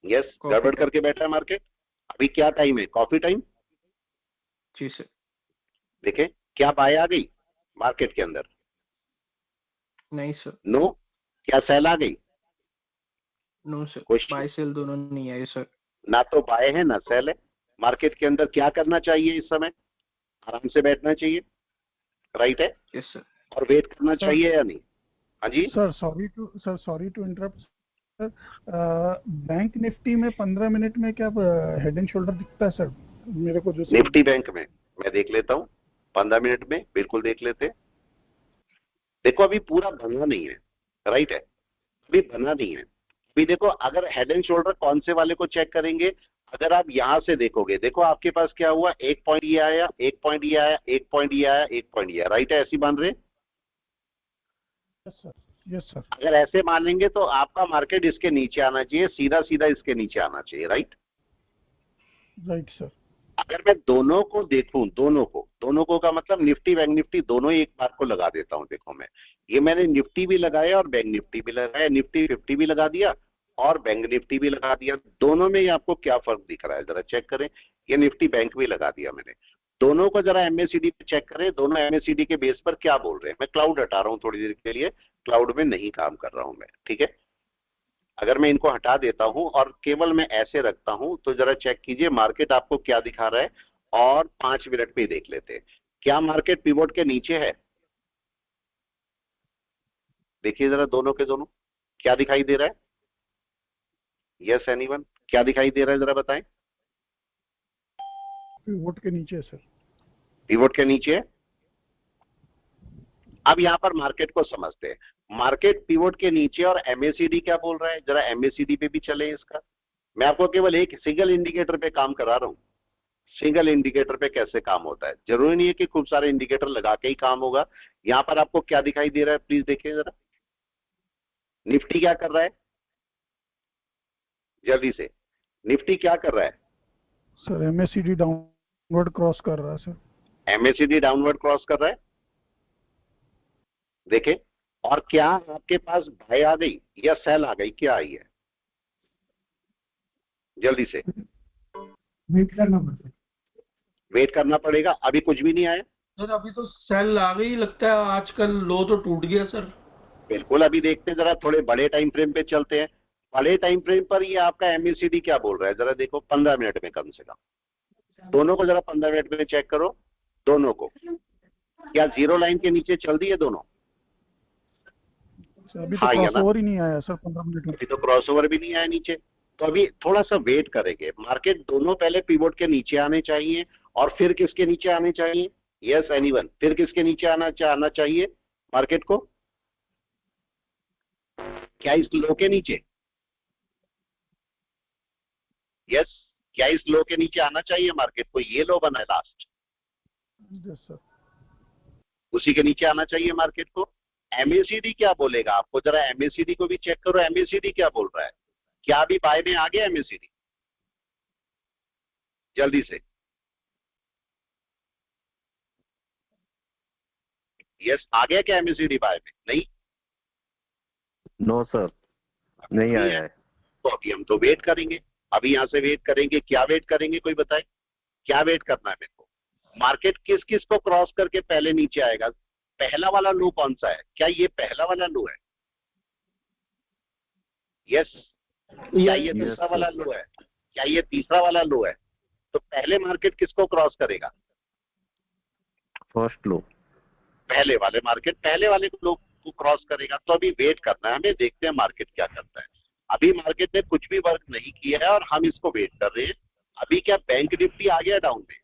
यस, गड़बड़ करके बैठा है मार्केट। अभी क्या टाइम है? Coffee time. जी सर। देखे क्या बाय आ गई मार्केट के अंदर? नहीं सर। नो? क्या सेल आ गई? नो सर, बाय सेल दोनों नहीं आए सर। ना तो बाय है ना सेल है। मार्केट के अंदर क्या करना चाहिए इस समय? आराम से बैठना चाहिए। राइट है। Yes sir. और वेट करना चाहिए या नहीं? हाँ जी sir, sorry to interrupt sir. Bank Nifty में 15 मिनट में क्या हेड एंड शोल्डर दिखता है सर मेरे को? जो निफ्टी बैंक में मैं देख लेता हूँ 15 मिनट में, बिल्कुल देख लेते। देखो अभी पूरा बना नहीं है। राइट है, अभी बना नहीं है। अभी देखो, अगर हेड एंड शोल्डर कौन से वाले को चेक करेंगे, अगर आप यहां से देखोगे, देखो आपके पास क्या हुआ, एक पॉइंट ये आया, एक पॉइंट ये आया, एक पॉइंट ये आया, एक पॉइंट ये आया। राइट है, ऐसी मान रहे? Yes sir, yes sir. अगर ऐसे मानेंगे तो आपका मार्केट इसके नीचे आना चाहिए, सीधा सीधा इसके नीचे आना चाहिए। Right, right sir. अगर मैं दोनों को देखूं, दोनों को का मतलब निफ्टी बैंक निफ्टी दोनों ही एक बार को लगा देता हूं। देखो मैं, ये मैंने निफ्टी भी लगाया और बैंक निफ्टी भी लगाया, निफ्टी 50 भी लगा दिया और बैंक निफ्टी भी लगा दिया। दोनों में ही आपको क्या फर्क दिख रहा है जरा चेक करें। ये निफ्टी बैंक भी लगा दिया मैंने। दोनों को जरा एमएसीडी पे चेक करें, दोनों एमएसीडी के बेस पर क्या बोल रहे हैं। मैं क्लाउड हटा रहा हूं थोड़ी देर के लिए, क्लाउड में नहीं काम कर रहा हूं मैं, ठीक है। अगर मैं इनको हटा देता हूं और केवल मैं ऐसे रखता हूं तो जरा चेक कीजिए मार्केट आपको क्या दिखा रहा है। और 5 मिनट में देख लेते हैं, क्या मार्केट पिवोट के नीचे है? देखिए जरा दोनों के दोनों क्या दिखाई दे रहा है। Yes anyone? क्या दिखाई दे रहा है जरा बताएं। पिवोट के नीचे है सर। पिवोट के नीचे है। अब यहां पर मार्केट को समझते हैं। मार्केट पिवोट के नीचे और एमएसीडी क्या बोल रहा है, जरा एमएसीडी पे भी चले इसका। मैं आपको केवल एक सिंगल इंडिकेटर पे काम करा रहा हूं। सिंगल इंडिकेटर पे कैसे काम होता है, जरूरी नहीं है कि खूब सारे इंडिकेटर लगा के ही काम होगा। यहां पर आपको क्या दिखाई दे रहा है प्लीज देखिए जरा। निफ्टी क्या कर रहा है जल्दी से? निफ्टी क्या कर रहा है सर? एमएसीडी डाउनवर्ड क्रॉस कर रहा है सर। एमएसीडी डाउनवर्ड क्रॉस कर रहा है, देखे। और क्या आपके पास बाय आ गई या सेल आ गई, क्या आई है जल्दी से? वेट करना पड़ता। वेट करना पड़ेगा, अभी कुछ भी नहीं आया सर। अभी तो सेल आ गई लगता है, आजकल लो तो टूट गया सर। बिल्कुल। अभी देखते हैं जरा, थोड़े बड़े टाइम फ्रेम पे चलते हैं। बड़े टाइम फ्रेम पर ये आपका एमएसीडी क्या बोल रहा है जरा देखो, 15 मिनट में कम से कम। दोनों को जरा 15 मिनट में चेक करो, दोनों को। क्या जीरो लाइन के नीचे चल दी है दोनों? अभी तो हाँ या ना, क्रॉसओवर ही नहीं आया सर 15 मिनट में। अभी तो क्रॉसओवर भी नहीं आया नीचे, तो अभी थोड़ा सा वेट करेंगे। मार्केट दोनों पहले पिवोट के नीचे आने चाहिए और फिर किसके नीचे आने चाहिए? यस एनीवन, फिर किसके नीचे आना चाहिए मार्केट को? क्या इस लो के नीचे? यस, क्या इस लो के नीचे आना चाहिए मार्केट को? ये लो बना है लास्ट, यस सर। उसी के नीचे आना चाहिए मार्केट को। एमएसीडी क्या बोलेगा आपको? जरा एमएसीडी को भी चेक करो, एमएसीडी क्या बोल रहा है? क्या अभी बाय में आ गया एमएसीडी? जल्दी से। यस, आ गया क्या एमएसीडी बाय में? नहीं, नो सर, नहीं आया है। तो अभी हम तो वेट करेंगे। अभी यहां से वेट करेंगे। क्या वेट करेंगे, कोई बताए? क्या वेट करना है मेरे को? मार्केट किस किस को क्रॉस करके पहले नीचे आएगा? पहला वाला लो कौन सा है? क्या ये पहला वाला लो है? यस। क्या ये दूसरा वाला लो है? क्या ये तीसरा वाला लो है? तो पहले मार्केट किसको क्रॉस करेगा? फर्स्ट लो। पहले वाले लो को क्रॉस करेगा। तो अभी वेट करना है हमें, देखते हैं मार्केट क्या करता है। अभी मार्केट ने कुछ भी वर्क नहीं किया है और हम इसको वेट कर रहे हैं। अभी क्या बैंक निफ्टी आ गया डाउन में?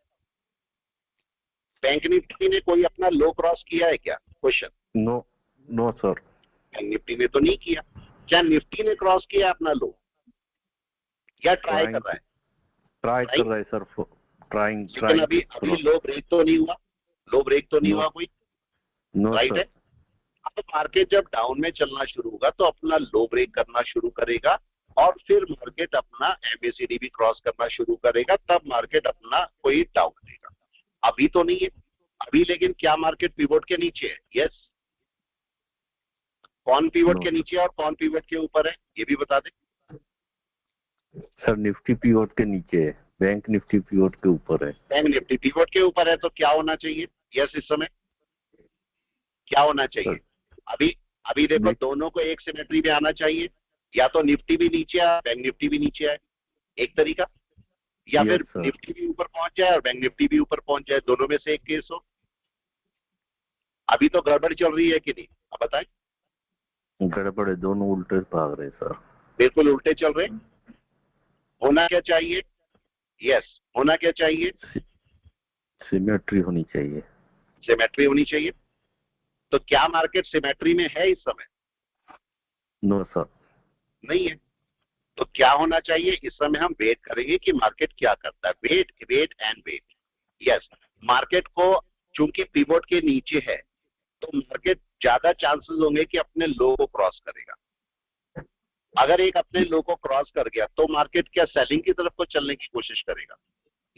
बैंक निफ्टी ने कोई अपना लो क्रॉस किया है क्या? Question. No, no sir. Bank Nifty ने तो नहीं किया। क्या निफ्टी ने क्रॉस किया अपना लो या ट्राई कर रहा है? ट्राई कर रहा है सर, ट्राइंग। लेकिन अभी लो ब्रेक तो नहीं हुआ, लो ब्रेक तो नहीं हुआ कोई, राइट है। अब मार्केट जब डाउन में चलना शुरू होगा तो अपना लो ब्रेक करना शुरू करेगा और फिर मार्केट अपना एमएसीडी भी क्रॉस करना शुरू करेगा, तब मार्केट अपना कोई डाउन देगा। अभी तो नहीं है अभी, लेकिन क्या मार्केट पिवोट के नीचे है? यस। कौन पिवोट के नीचे और कौन पिवोट के ऊपर है, ये भी बता दें सर। निफ्टी पिवोट के नीचे है, बैंक निफ्टी पिवोट के ऊपर है। बैंक निफ्टी पिवोट के ऊपर है, तो क्या होना चाहिए? यस, इस समय क्या होना चाहिए? अभी देखो दोनों को एक सिमेट्री में आना चाहिए। या तो निफ्टी भी नीचे आए, बैंक निफ्टी भी नीचे आए, एक तरीका, या फिर निफ्टी भी ऊपर पहुंच जाए और बैंक निफ्टी भी ऊपर पहुंच जाए, दोनों में से एक केस हो। अभी तो गड़बड़ चल रही है कि नहीं, अब बताएं। गड़बड़ है, दोनों उल्टे भाग रहे सर। बिल्कुल उल्टे चल रहे। होना क्या चाहिए? यस, होना क्या चाहिए? सिमेट्री होनी चाहिए। सिमेट्री होनी चाहिए। तो क्या मार्केट सिमेट्री में है इस समय? नो सर, नहीं है। तो क्या होना चाहिए? इस समय हम वेट करेंगे कि मार्केट क्या करता है। Wait wait and wait. Yes, market को चूंकि पिवोट के नीचे है तो मार्केट ज्यादा चांसेस होंगे कि अपने लो को क्रॉस करेगा। अगर एक अपने लो को क्रॉस कर गया तो मार्केट क्या सेलिंग की तरफ को चलने की कोशिश करेगा?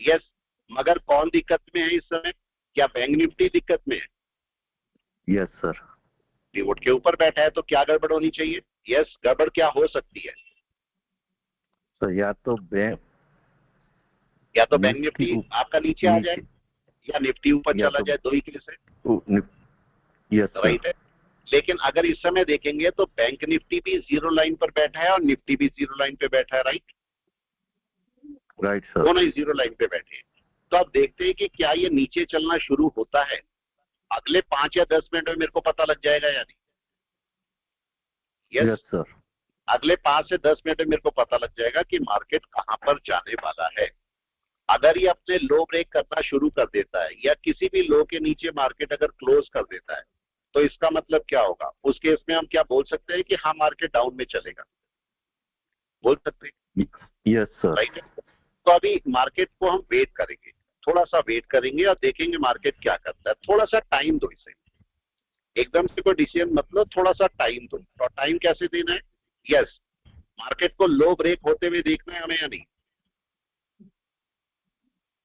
यस। मगर कौन दिक्कत में है इस समय? क्या बैंक निफ्टी दिक्कत में है? Yes sir. पिवोट के ऊपर बैठा है, तो क्या गड़बड़ होनी चाहिए? यस, गड़बड़ क्या हो सकती है? तो या तो बैंक निफ्टी आपका नीचे आ जाए या निफ्टी ऊपर चला जाए, दो ही केस है। यस राइट है। लेकिन अगर इस समय देखेंगे तो बैंक निफ्टी भी जीरो लाइन पर बैठा है और निफ्टी भी जीरो लाइन पे बैठा है, राइट सर। दोनों ही जीरो लाइन पे बैठे हैं। तो अब देखते हैं कि क्या ये नीचे चलना शुरू होता है। अगले 5 या 10 मिनट में मेरे को पता लग जाएगा या नहीं? Yes sir. अगले 5 से 10 मिनट में मेरे को पता लग जाएगा कि मार्केट कहां पर जाने वाला है। अगर ये अपने लो ब्रेक करना शुरू कर देता है या किसी भी लो के नीचे मार्केट अगर क्लोज कर देता है तो इसका मतलब क्या होगा? उस केस में हम क्या बोल सकते हैं कि हाँ मार्केट डाउन में चलेगा, बोल सकते हैं। Yes sir. राइट। तो अभी मार्केट को हम वेट करेंगे, थोड़ा सा वेट करेंगे और देखेंगे मार्केट क्या करता है। थोड़ा सा टाइम दो इसे, एकदम से कोई डिसीजन मत लो, थोड़ा सा टाइम दो। और टाइम कैसे देना है? यस, मार्केट को लो ब्रेक होते हुए देखना है हमें या नहीं?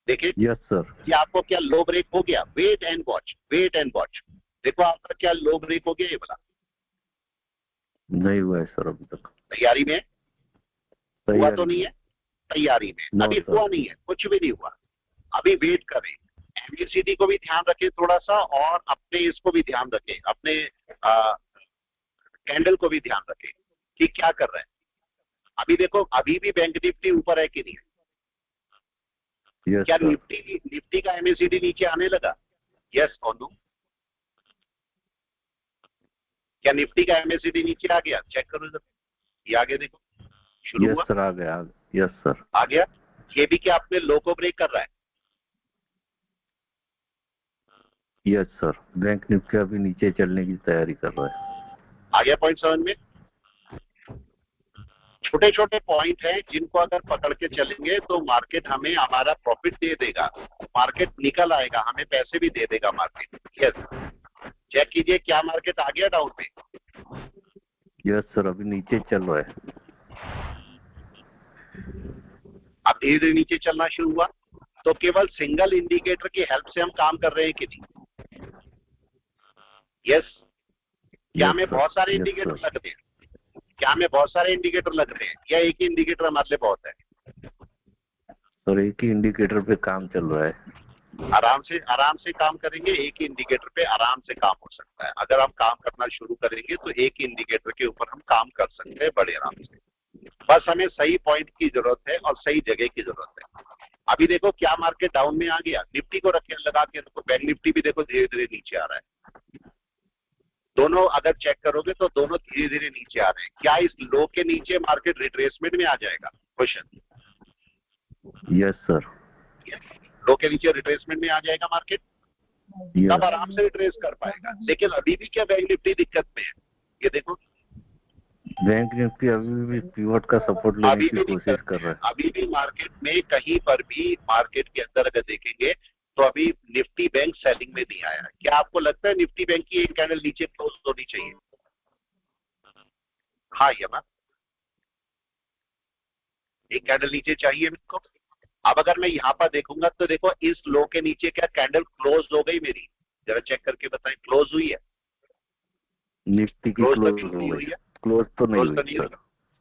देखिए यस सर। कि आपको क्या लो ब्रेक हो गया? Wait and watch, wait and watch. देखो आपका क्या लो ब्रेक हो गया ये वाला? नहीं हुआ है सर अभी तक। तैयारी में हुआ तो नहीं है? तैयारी में अभी हुआ नहीं है, कुछ भी नहीं हुआ। अभी वेट करें। एमएसीडी को भी ध्यान रखें थोड़ा सा, और अपने इसको भी ध्यान रखें, अपने कैंडल को भी ध्यान रखें कि क्या कर रहा है। अभी देखो अभी भी बैंक निफ्टी ऊपर है कि नहीं है? yes, क्या निफ्टी का एमएसीडी नीचे आने लगा? Yes or no? क्या निफ्टी का एमएसीडी नीचे आ गया? चेक करो जरा, ये आगे देखो, शुरू यस हुआ, सर आ गया। Yes sir. आ गया। ये भी क्या अपने लो को ब्रेक कर रहा है? यस सर, बैंक निफ्टी अभी नीचे चलने की तैयारी कर रहा है। आ गया पॉइंट समझ में? छोटे छोटे पॉइंट हैं जिनको अगर पकड़ के चलेंगे तो मार्केट हमें हमारा प्रॉफिट दे देगा, मार्केट निकल आएगा, हमें पैसे भी दे देगा मार्केट। यस, चेक कीजिए क्या मार्केट आ गया डाउन पे? यस सर, अभी नीचे चल रहा है। अब धीरे धीरे नीचे चलना शुरू हुआ। तो केवल सिंगल इंडिकेटर की हेल्प से हम काम कर रहे हैं कि नहीं? यस, क्या हमें बहुत सारे इंडिकेटर लग रहे हैं? क्या हमें बहुत सारे इंडिकेटर लग रहे हैं या एक ही इंडिकेटर हमारे लिए बहुत है? सर एक ही इंडिकेटर पे काम चल रहा है। आराम से काम करेंगे, एक ही इंडिकेटर पे आराम से काम हो सकता है। अगर हम काम करना शुरू करेंगे तो एक ही इंडिकेटर के ऊपर हम काम कर सकते हैं बड़े आराम से। बस हमें सही पॉइंट की जरूरत है और सही जगह की जरूरत है। अभी देखो क्या मार्केट डाउन में आ गया, निफ्टी को रखे लगा के रखो, बैंक निफ्टी भी देखो धीरे धीरे नीचे आ रहा है। दोनों अगर चेक करोगे तो दोनों धीरे धीरे नीचे आ रहे हैं। क्या इस लो के नीचे मार्केट रिट्रेसमेंट में आ जाएगा? क्वेश्चन। Yes sir. लो के नीचे रिट्रेसमेंट में आ जाएगा मार्केट, तब आराम से रिट्रेस कर पाएगा। लेकिन अभी भी क्या बैंक निफ्टी दिक्कत में है? ये देखो बैंक निफ्टी अभी भी पिवट का सपोर्ट लेने की कोशिश कर रहा है। अभी भी मार्केट में कहीं पर भी मार्केट के अंदर अगर देखेंगे तो अभी निफ्टी बैंक सेलिंग में नहीं आया। क्या आपको लगता है निफ्टी बैंक की एक कैंडल नीचे क्लोज होनी चाहिए? हाँ यमा, एक कैंडल नीचे चाहिए मेरे को। अब अगर मैं यहाँ पर देखूंगा तो देखो इस लो के नीचे क्या कैंडल क्लोज हो गई मेरी? जरा चेक करके बताएं, क्लोज हुई है? निफ्टी की क्लोज हो गई है? क्लोज तो नहीं हुई।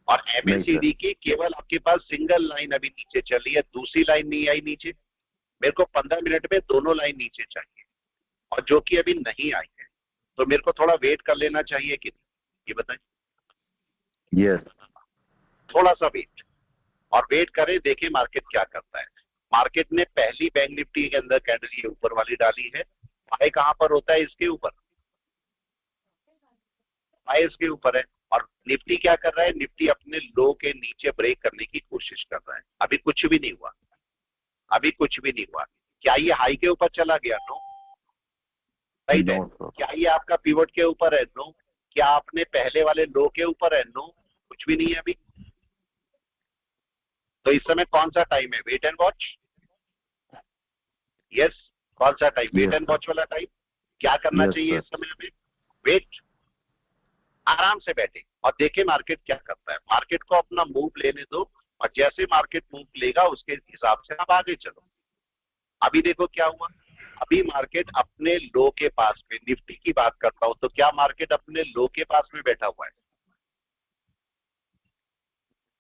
और एमएसीडी की केवल आपके पास सिंगल लाइन अभी नीचे चल रही है, दूसरी लाइन नहीं आई नीचे। मेरे को 15 मिनट में दोनों लाइन नीचे चाहिए और जो कि अभी नहीं आई है, तो मेरे को थोड़ा वेट कर लेना चाहिए कि नहीं, ये बताइए। यस, थोड़ा सा वेट, और वेट करें, देखें मार्केट क्या करता है। मार्केट ने पहली बैंक निफ्टी के अंदर कैंडल ये ऊपर वाली डाली है। बाय कहां पर होता है? इसके ऊपर, बाय इसके ऊपर है। और निफ्टी क्या कर रहा है? निफ्टी अपने लो के नीचे ब्रेक करने की कोशिश कर रहा है। अभी कुछ भी नहीं हुआ, अभी कुछ भी नहीं हुआ। क्या ये हाई के ऊपर चला गया? नो, राइट है। क्या ये आपका पिवट के ऊपर है? नो। क्या आपने पहले वाले लो के ऊपर है? नो, कुछ भी नहीं है अभी। तो इस समय कौन सा टाइम है? Wait and watch. यस, कौन सा टाइम? वेट एंड वॉच वाला टाइम। क्या करना चाहिए इस समय हमें? वेट, आराम से बैठे और देखे मार्केट क्या करता है। मार्केट को अपना मूव लेने दो और जैसे मार्केट मूव लेगा उसके हिसाब से आप आगे चलो। अभी देखो क्या हुआ, अभी मार्केट अपने लो के पास में, निफ्टी की बात करता हूं तो क्या मार्केट अपने लो के पास में बैठा हुआ है?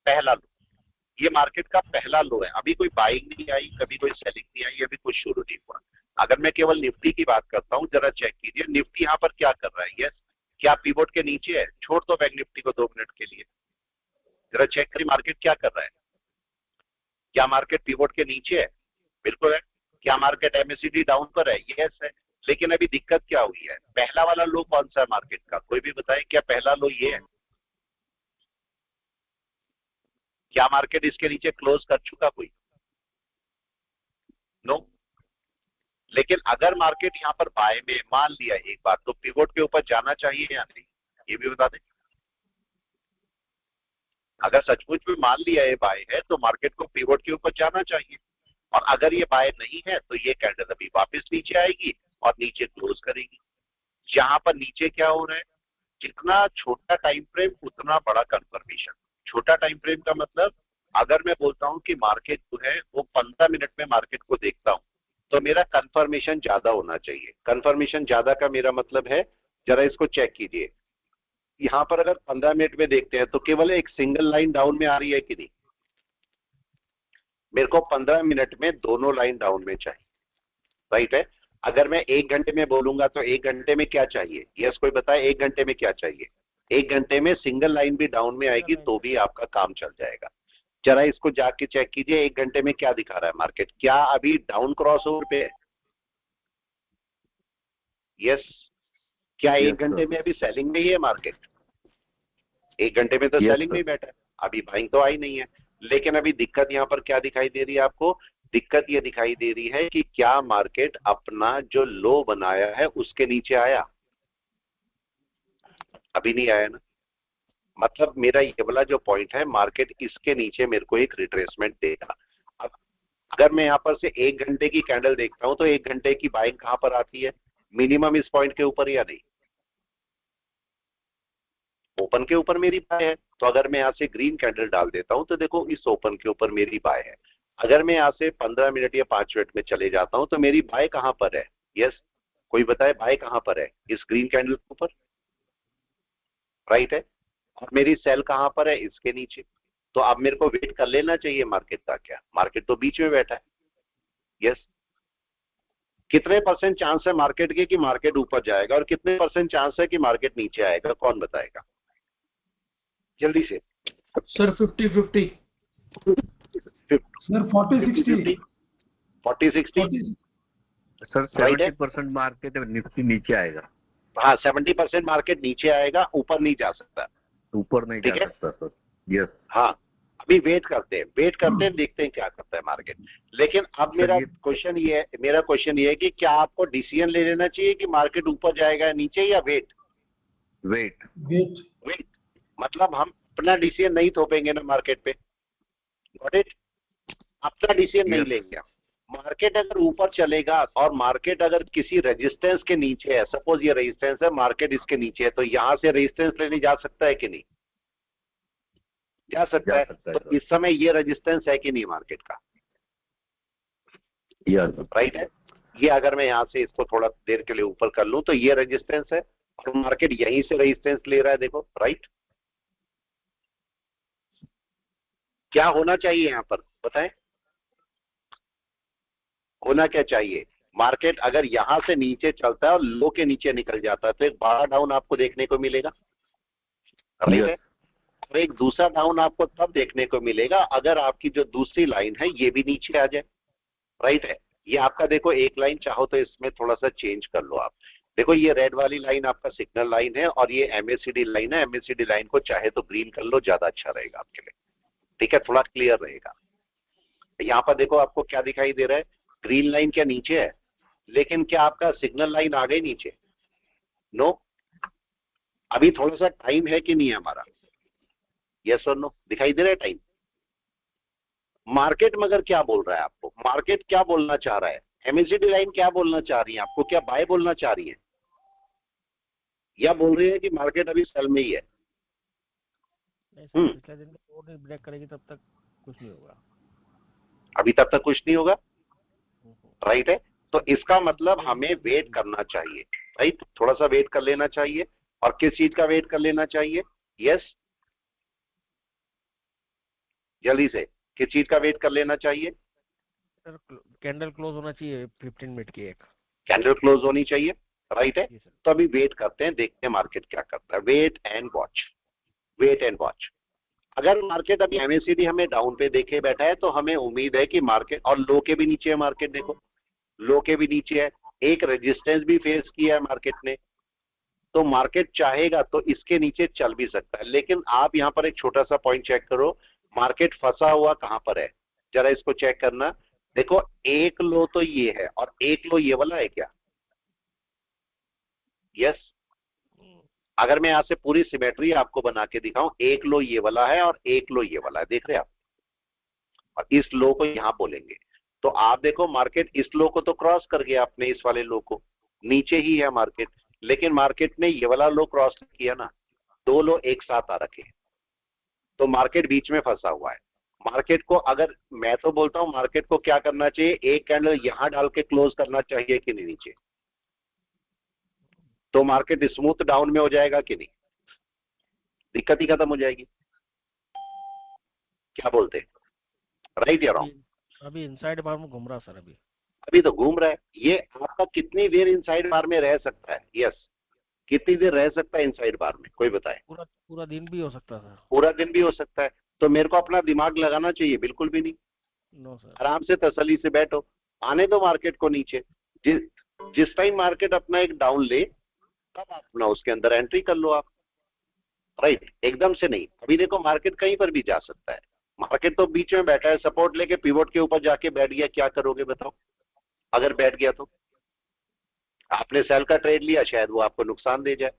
पहला लो, ये मार्केट का पहला लो है। अभी कोई बाइंग नहीं आई, कभी कोई सेलिंग नहीं आई, अभी कुछ शुरू नहीं हुआ। अगर मैं केवल निफ्टी की बात करता हूं, जरा चेक कीजिए निफ्टी यहाँ पर क्या कर रहा है। यस, क्या पिवोट के नीचे है? छोड़ दो बैंक निफ्टी को 2 मिनट के लिए, जरा चेक करिए मार्केट क्या कर रहा है। क्या मार्केट पिवोट के नीचे है? बिल्कुल है। क्या मार्केट एमएसीडी डाउन पर है? यस है। लेकिन अभी दिक्कत क्या हुई है? पहला वाला लो कौन सा है मार्केट का? कोई भी बताए, क्या पहला लो ये है? क्या मार्केट इसके नीचे क्लोज कर चुका कोई? नो। लेकिन अगर मार्केट यहाँ पर बाय में मान लिया एक बार, तो पिवोट के ऊपर जाना चाहिए या नहीं, ये भी बता दें। अगर सचमुच में मान लिया ये बाय है तो मार्केट को पिवोट के ऊपर जाना चाहिए। और अगर ये बाय नहीं है तो ये कैंडल अभी वापस नीचे आएगी और नीचे क्लोज करेगी। यहाँ पर नीचे क्या हो रहा है? जितना छोटा टाइम फ्रेम उतना बड़ा कंफर्मेशन। छोटा टाइम फ्रेम का मतलब, अगर मैं बोलता हूं कि मार्केट जो है वो 15 मिनट में मार्केट को देखता हूं तो मेरा कंफर्मेशन ज्यादा होना चाहिए। कंफर्मेशन ज्यादा का मेरा मतलब है, जरा इसको चेक कीजिए, यहां पर अगर 15 मिनट में देखते हैं तो केवल एक सिंगल लाइन डाउन में आ रही है कि नहीं? मेरे को 15 मिनट में दोनों लाइन डाउन में चाहिए, राइट है। अगर मैं 1 घंटे में बोलूंगा तो 1 घंटे में क्या चाहिए? यस, कोई बताए 1 घंटे में क्या चाहिए? 1 घंटे में सिंगल लाइन भी डाउन में आएगी तो भी आपका काम चल जाएगा। जरा इसको जाके चेक कीजिए 1 घंटे में क्या दिखा रहा है मार्केट। क्या अभी डाउन क्रॉस ओवर पे है? यस, क्या Yes, एक घंटे sir. में अभी सेलिंग में ही है मार्केट? एक घंटे में तो Yes, सेलिंग sir. में ही बैठा है, अभी बाइंग तो आई नहीं है। लेकिन अभी दिक्कत यहाँ पर क्या दिखाई दे रही है आपको? दिक्कत ये दिखाई दे रही है कि क्या मार्केट अपना जो लो बनाया है उसके नीचे आया? अभी नहीं आया ना। मतलब मेरा ये वाला जो पॉइंट है, मार्केट इसके नीचे मेरे को एक रिट्रेसमेंट देगा। अब अगर मैं यहाँ पर से एक घंटे की कैंडल देखता हूं तो एक घंटे की बाइंग कहां पर आती है? मिनिमम इस पॉइंट के ऊपर या नहीं? ओपन के ऊपर मेरी बाय है। तो अगर मैं यहाँ से ग्रीन कैंडल डाल देता हूं तो देखो इस ओपन के ऊपर मेरी बाय है। अगर मैं यहाँ से 15 मिनट या 5 मिनट में चले जाता हूं तो मेरी बाय कहां पर है? यस, कोई बताए बाय कहां पर है? इस ग्रीन कैंडल के ऊपर, राइट है। और मेरी सेल कहां पर है? इसके नीचे। तो अब मेरे को वेट कर लेना चाहिए मार्केट का। क्या मार्केट तो बीच में बैठा है? यस। कितने परसेंट चांस है मार्केट के कि मार्केट ऊपर जाएगा और कितने परसेंट चांस है कि मार्केट नीचे आएगा? कौन बताएगा जल्दी से? सर 50-50। सर 40-60 40-60 सर Right है? 70% मार्केट निफ्टी नीचे आएगा, हाँ, 70% मार्केट नीचे आएगा, ऊपर नहीं जा सकता। ऊपर नहीं ठीक जा है? सकता सर। यस हाँ, अभी वेट करते हैं, देखते हैं क्या करता है मार्केट। लेकिन अब मेरा क्वेश्चन ये है कि क्या आपको डिसीजन ले लेना चाहिए कि मार्केट ऊपर जाएगा या नीचे, या वेट? वेट। वेट मतलब हम अपना डिसीजन नहीं थोपेंगे ना मार्केट पे। Got it? अपना डिसीजन नहीं Yes. लेंगे हम। मार्केट अगर ऊपर चलेगा और मार्केट अगर किसी रेजिस्टेंस के नीचे है, सपोज ये रेजिस्टेंस है, मार्केट इसके नीचे है, तो यहां से रेजिस्टेंस लेने जा सकता है कि नहीं? जा सकता है। सकता है तो सर। इस समय ये रेजिस्टेंस है कि नहीं मार्केट का? यस राइट है। ये अगर मैं यहां से इसको थोड़ा देर के लिए ऊपर कर लूं तो ये रेजिस्टेंस है और मार्केट यहीं से रेजिस्टेंस ले रहा है, देखो। राइट? क्या होना चाहिए यहां पर बताएं? होना क्या चाहिए? मार्केट अगर यहां से नीचे चलता है और लो के नीचे निकल जाता है तो एक बड़ा डाउन आपको देखने को मिलेगा। राइट है? और एक दूसरा डाउन आपको तब देखने को मिलेगा अगर आपकी जो दूसरी लाइन है ये भी नीचे आ जाए। राइट है? ये आपका देखो एक लाइन, चाहो तो इसमें थोड़ा सा चेंज कर लो आप। देखो ये रेड वाली लाइन आपका सिग्नल लाइन है और ये एमएसीडी लाइन है। एमएसीडी लाइन को चाहे तो ग्रीन कर लो, ज्यादा अच्छा रहेगा आपके लिए। ठीक है? थोड़ा क्लियर रहेगा। यहां पर देखो आपको क्या दिखाई दे रहा है? ग्रीन लाइन क्या नीचे है, लेकिन क्या आपका सिग्नल लाइन आ गई नीचे? नो। अभी थोड़ा सा टाइम है कि नहीं है हमारा? Yes or no? दिखाई दे रहा है टाइम? मार्केट मगर क्या बोल रहा है आपको? मार्केट क्या बोलना चाह रहा है? एमएसीडी लाइन क्या बोलना चाह रही है आपको? क्या बाय बोलना चाह रही है या बोल रही है कि मार्केट अभी सेल में ही है? पिछले दिन और नहीं ब्रेक करेगी तब तक कुछ नहीं होगा। अभी तब तक कुछ नहीं होगा। राइट है? तो इसका मतलब हमें वेट करना चाहिए। राइट? थोड़ा सा वेट कर लेना चाहिए। और किस चीज का वेट कर लेना चाहिए? यस, जल्दी से किस चीज का वेट कर लेना चाहिए? सर कैंडल क्लोज होना चाहिए 15 मिनट की एक। कैंडल क्लोज होनी चाहिए। राइट है? जी सर। तो अभी वेट करते हैं, देखते हैं मार्केट क्या करता है। Wait and watch, wait and watch. अगर मार्केट अभी एमएसीडी हमें डाउन पे देखे बैठा है तो हमें उम्मीद है कि मार्केट, और लो के भी नीचे है मार्केट, देखो लो के भी नीचे है, एक रेजिस्टेंस भी फेस किया है मार्केट ने। तो मार्केट चाहेगा तो इसके नीचे चल भी सकता है। लेकिन आप यहां पर एक छोटा सा पॉइंट चेक करो, मार्केट फंसा हुआ कहां पर है, जरा इसको चेक करना। देखो एक लो तो ये है और एक लो ये वाला है क्या? यस। अगर मैं यहां से पूरी सिमेट्री आपको बना के दिखाऊं, एक लो ये वाला है और एक लो ये वाला है, देख रहे हैं आप? और इस लो को यहां बोलेंगे। तो आप देखो मार्केट इस लो को तो क्रॉस कर गया अपने इस वाले लो को, नीचे ही है मार्केट। लेकिन मार्केट ने ये वाला लो क्रॉस किया ना, दो लो एक साथ आ रखे, तो मार्केट बीच में फंसा हुआ है। मार्केट को, अगर मैं तो बोलता हूं मार्केट को क्या करना चाहिए, एक कैंडल यहां डाल के क्लोज करना चाहिए कि नहीं नीचे? तो मार्केट स्मूथ डाउन में हो जाएगा कि नहीं? दिक्कत ही खत्म हो जाएगी। क्या बोलते हैं? राइट या रॉन्ग? अभी इनसाइड बार में घूम रहा सर। अभी तो घूम रहा है। ये आपका कितनी देर इनसाइड बार में रह सकता है? यस, कितनी देर रह सकता है इनसाइड बार में, कोई बताए? पूरा दिन भी हो सकता है सर। पूरा दिन भी हो सकता है। तो मेरे को अपना दिमाग लगाना चाहिए? बिल्कुल भी नहीं। No sir. आराम से तसल्ली से बैठो, आने दो मार्केट को नीचे। जिस टाइम मार्केट अपना एक डाउन ले, तब आप ना उसके अंदर एंट्री कर लो आप। राइट, एकदम से नहीं। अभी देखो मार्केट कहीं पर भी जा सकता है, मार्केट तो बीच में बैठा है, सपोर्ट लेके पिवोट के ऊपर जाके बैठ गया, क्या करोगे बताओ? अगर बैठ गया तो आपने सेल का ट्रेड लिया, शायद वो आपको नुकसान दे जाए।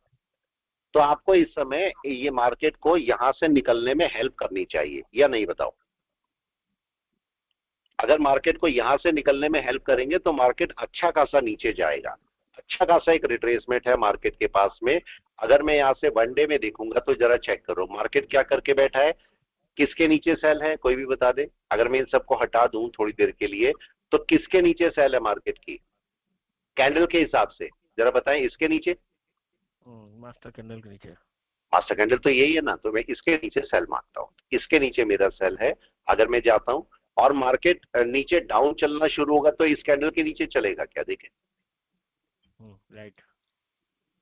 तो आपको इस समय ये मार्केट को यहां से निकलने में हेल्प करनी चाहिए या नहीं बताओ? अगर मार्केट को यहां से निकलने में हेल्प करेंगे तो मार्केट अच्छा खासा नीचे जाएगा, अच्छा खासा एक रिट्रेसमेंट है मार्केट के पास में। अगर मैं यहां से वनडे में देखूंगा तो जरा चेक करो मार्केट क्या करके बैठा है, किसके नीचे सेल है, कोई भी बता दे। अगर मैं इन सबको हटा दूं थोड़ी देर के लिए, तो किसके नीचे सेल है मार्केट की कैंडल के हिसाब से, जरा बताएं। इसके नीचे, मास्टर कैंडल के नीचे। मास्टर कैंडल तो यही है ना, तो मैं इसके नीचे सेल मारता हूं, इसके नीचे मेरा सेल है। अगर मैं जाता हूं और मार्केट नीचे डाउन चलना शुरू होगा तो इस कैंडल के नीचे चलेगा क्या? देखें, राइट,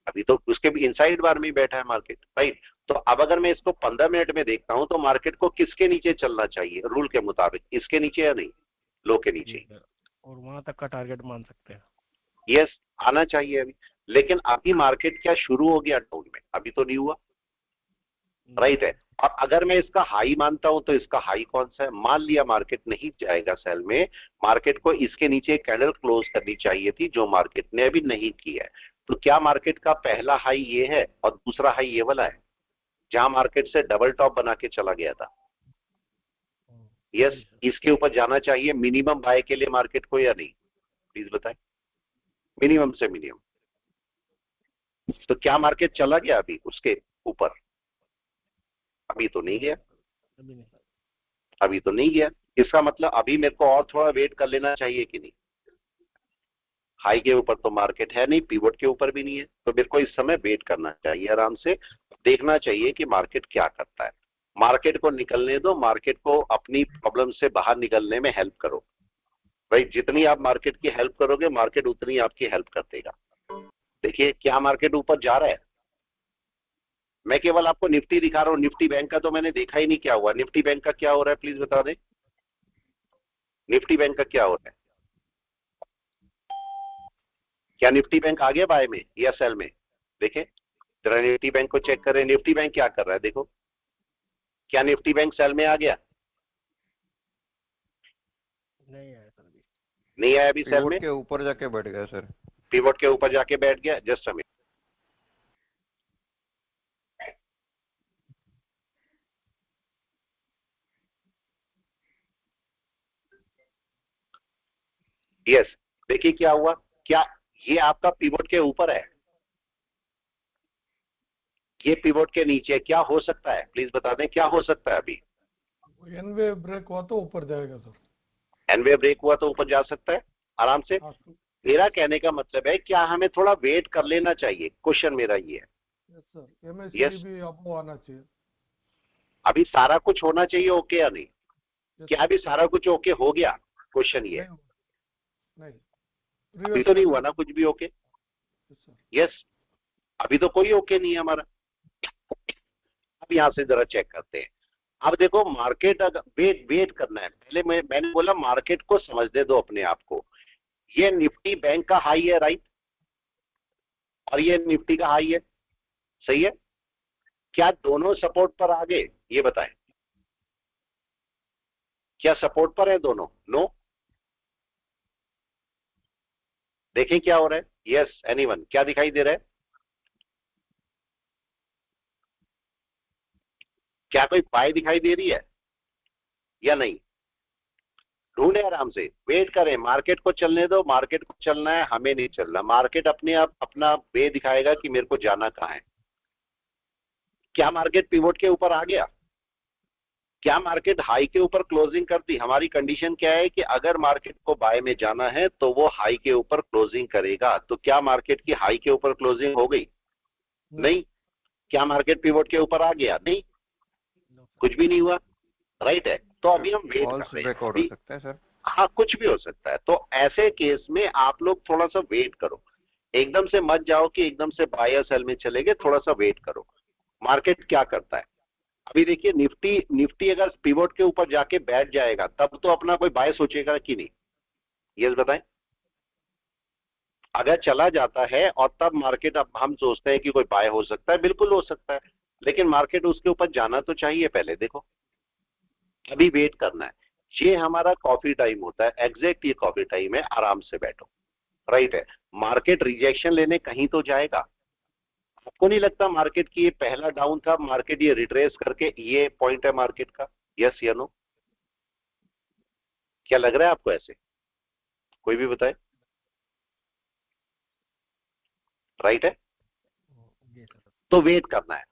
अभी तो उसके भी इनसाइड बार में ही बैठा है मार्केट। राइट, तो अब अगर मैं इसको 15 मिनट में देखता हूं तो मार्केट को किसके नीचे चलना चाहिए रूल के मुताबिक, इसके नीचे या नहीं, लो के नीचे? और वहां तक का टारगेट मान सकते हैं। यस, आना चाहिए अभी। लेकिन अभी मार्केट क्या शुरू हो गया डाउन में? अभी तो नहीं हुआ। राइट है। और अगर मैं इसका हाई मानता हूं तो इसका हाई कौन सा है? मान लिया मार्केट नहीं जाएगा सेल में, मार्केट को इसके नीचे कैंडल क्लोज करनी चाहिए थी, जो मार्केट ने अभी नहीं की है। तो क्या मार्केट का पहला हाई ये है और दूसरा हाई ये वाला है, जहां मार्केट से डबल टॉप बना के चला गया था? यस, इसके ऊपर जाना चाहिए मिनिमम बाय के लिए मार्केट को या नहीं? प्लीज बताएं, मिनिमम से मिनिमम। तो क्या मार्केट चला गया अभी उसके ऊपर? अभी तो नहीं गया, अभी नहीं। अभी तो नहीं गया। इसका मतलब अभी मेरे को और थोड़ा वेट कर लेना चाहिए कि नहीं? हाई के ऊपर तो मार्केट है नहीं, पिवट के ऊपर भी नहीं है, तो मेरे को इस समय वेट करना चाहिए, आराम से देखना चाहिए कि मार्केट क्या करता है। मार्केट को निकलने दो, मार्केट को अपनी प्रॉब्लम से बाहर निकलने में हेल्प करो। भाई जितनी आप मार्केट की हेल्प करोगे, मार्केट उतनी आपकी हेल्प कर देगा। देखिए क्या मार्केट ऊपर जा रहा है। मैं केवल आपको निफ्टी दिखा रहा हूं, निफ्टी बैंक का तो मैंने देखा ही नहीं क्या हुआ। निफ्टी बैंक का क्या हो रहा है प्लीज बता दें, निफ्टी बैंक का क्या हो रहा है? क्या निफ्टी बैंक आ गया बाय में या सेल में? देखें जरा निफ्टी बैंक को चेक करें, निफ्टी बैंक क्या कर रहा है देखो। क्या निफ्टी बैंक सेल में आ गया? नहीं आया सर अभी। नहीं आया अभी सेल में, पिवोट के ऊपर जाके बैठ गया सर। पिवट के ऊपर जाके बैठ गया। जस्ट अ मिनट, यस, देखिए क्या हुआ। क्या ये आपका पिवट के ऊपर है, ये पिवट के नीचे? क्या हो सकता है प्लीज बता दें, क्या हो सकता है अभी? एन वे ब्रेक हुआ तो ऊपर जाएगा सर। एनवे ब्रेक हुआ तो ऊपर जा सकता है आराम से। मेरा कहने का मतलब है क्या हमें थोड़ा वेट कर लेना चाहिए, क्वेश्चन मेरा ये है। यस सर, एमएससीडी भी आपको आना चाहिए। अभी सारा कुछ होना चाहिए ओके या नहीं? Yes, क्या अभी सारा कुछ ओके हो गया? क्वेश्चन ये है। नहीं, अभी तो नहीं हुआ ना कुछ भी ओके? यस, अभी तो कोई ओके नहीं है हमारा। अब यहां से जरा चेक करते हैं। अब देखो मार्केट अगर वेट करना है, पहले मैंने बोला मार्केट को समझने दो अपने आप को। ये निफ्टी बैंक का हाई है राइट, और ये निफ्टी का हाई है, सही है? क्या दोनों सपोर्ट पर आ गए ये बताएं? क्या सपोर्ट पर है दोनों? नो। देखें क्या हो रहा है। यस, एनीवन, क्या दिखाई दे रहा है? क्या कोई बाय दिखाई दे रही है या नहीं? ढूंढे आराम से, वेट करें, मार्केट को चलने दो। मार्केट को चलना है, हमें नहीं चलना। मार्केट अपने आप अपना वे दिखाएगा कि मेरे को जाना कहां है। क्या मार्केट पिवोट के ऊपर आ गया? क्या मार्केट हाई के ऊपर क्लोजिंग कर दी? हमारी कंडीशन क्या है कि अगर मार्केट को बाय में जाना है तो वो हाई के ऊपर क्लोजिंग करेगा। तो क्या मार्केट की हाई के ऊपर क्लोजिंग हो गई? नहीं। क्या मार्केट पिवोट के ऊपर आ गया? नहीं, कुछ भी नहीं हुआ। राइट है, तो अभी हम वेट कर रहे हैं। ब्रेकआउट हो सकता है सर। हाँ, कुछ भी हो सकता है। तो ऐसे केस में आप लोग थोड़ा सा वेट करो, एकदम से मत जाओ कि एकदम से बाय या सेल में चले गए। थोड़ा सा वेट करो, मार्केट क्या करता है। अभी देखिए निफ्टी अगर पिवोट के ऊपर जाके बैठ जाएगा तब तो अपना कोई बाय सोचेगा कि नहीं? यस बताएं। अगर चला जाता है और तब मार्केट, अब हम सोचते हैं कि कोई बाय हो सकता है, बिल्कुल हो सकता है, लेकिन मार्केट उसके ऊपर जाना तो चाहिए पहले। देखो अभी वेट करना है। ये हमारा कॉफी टाइम होता है, एग्जैक्ट ये कॉफी टाइम है, आराम से बैठो, राइट है। मार्केट रिजेक्शन लेने कहीं तो जाएगा। आपको नहीं लगता मार्केट की ये पहला डाउन था, मार्केट ये रिट्रेस करके ये पॉइंट है मार्केट का? यस या नो? क्या लग रहा है आपको ऐसे? कोई भी बताए। राइट है। जी सर। तो वेट करना है,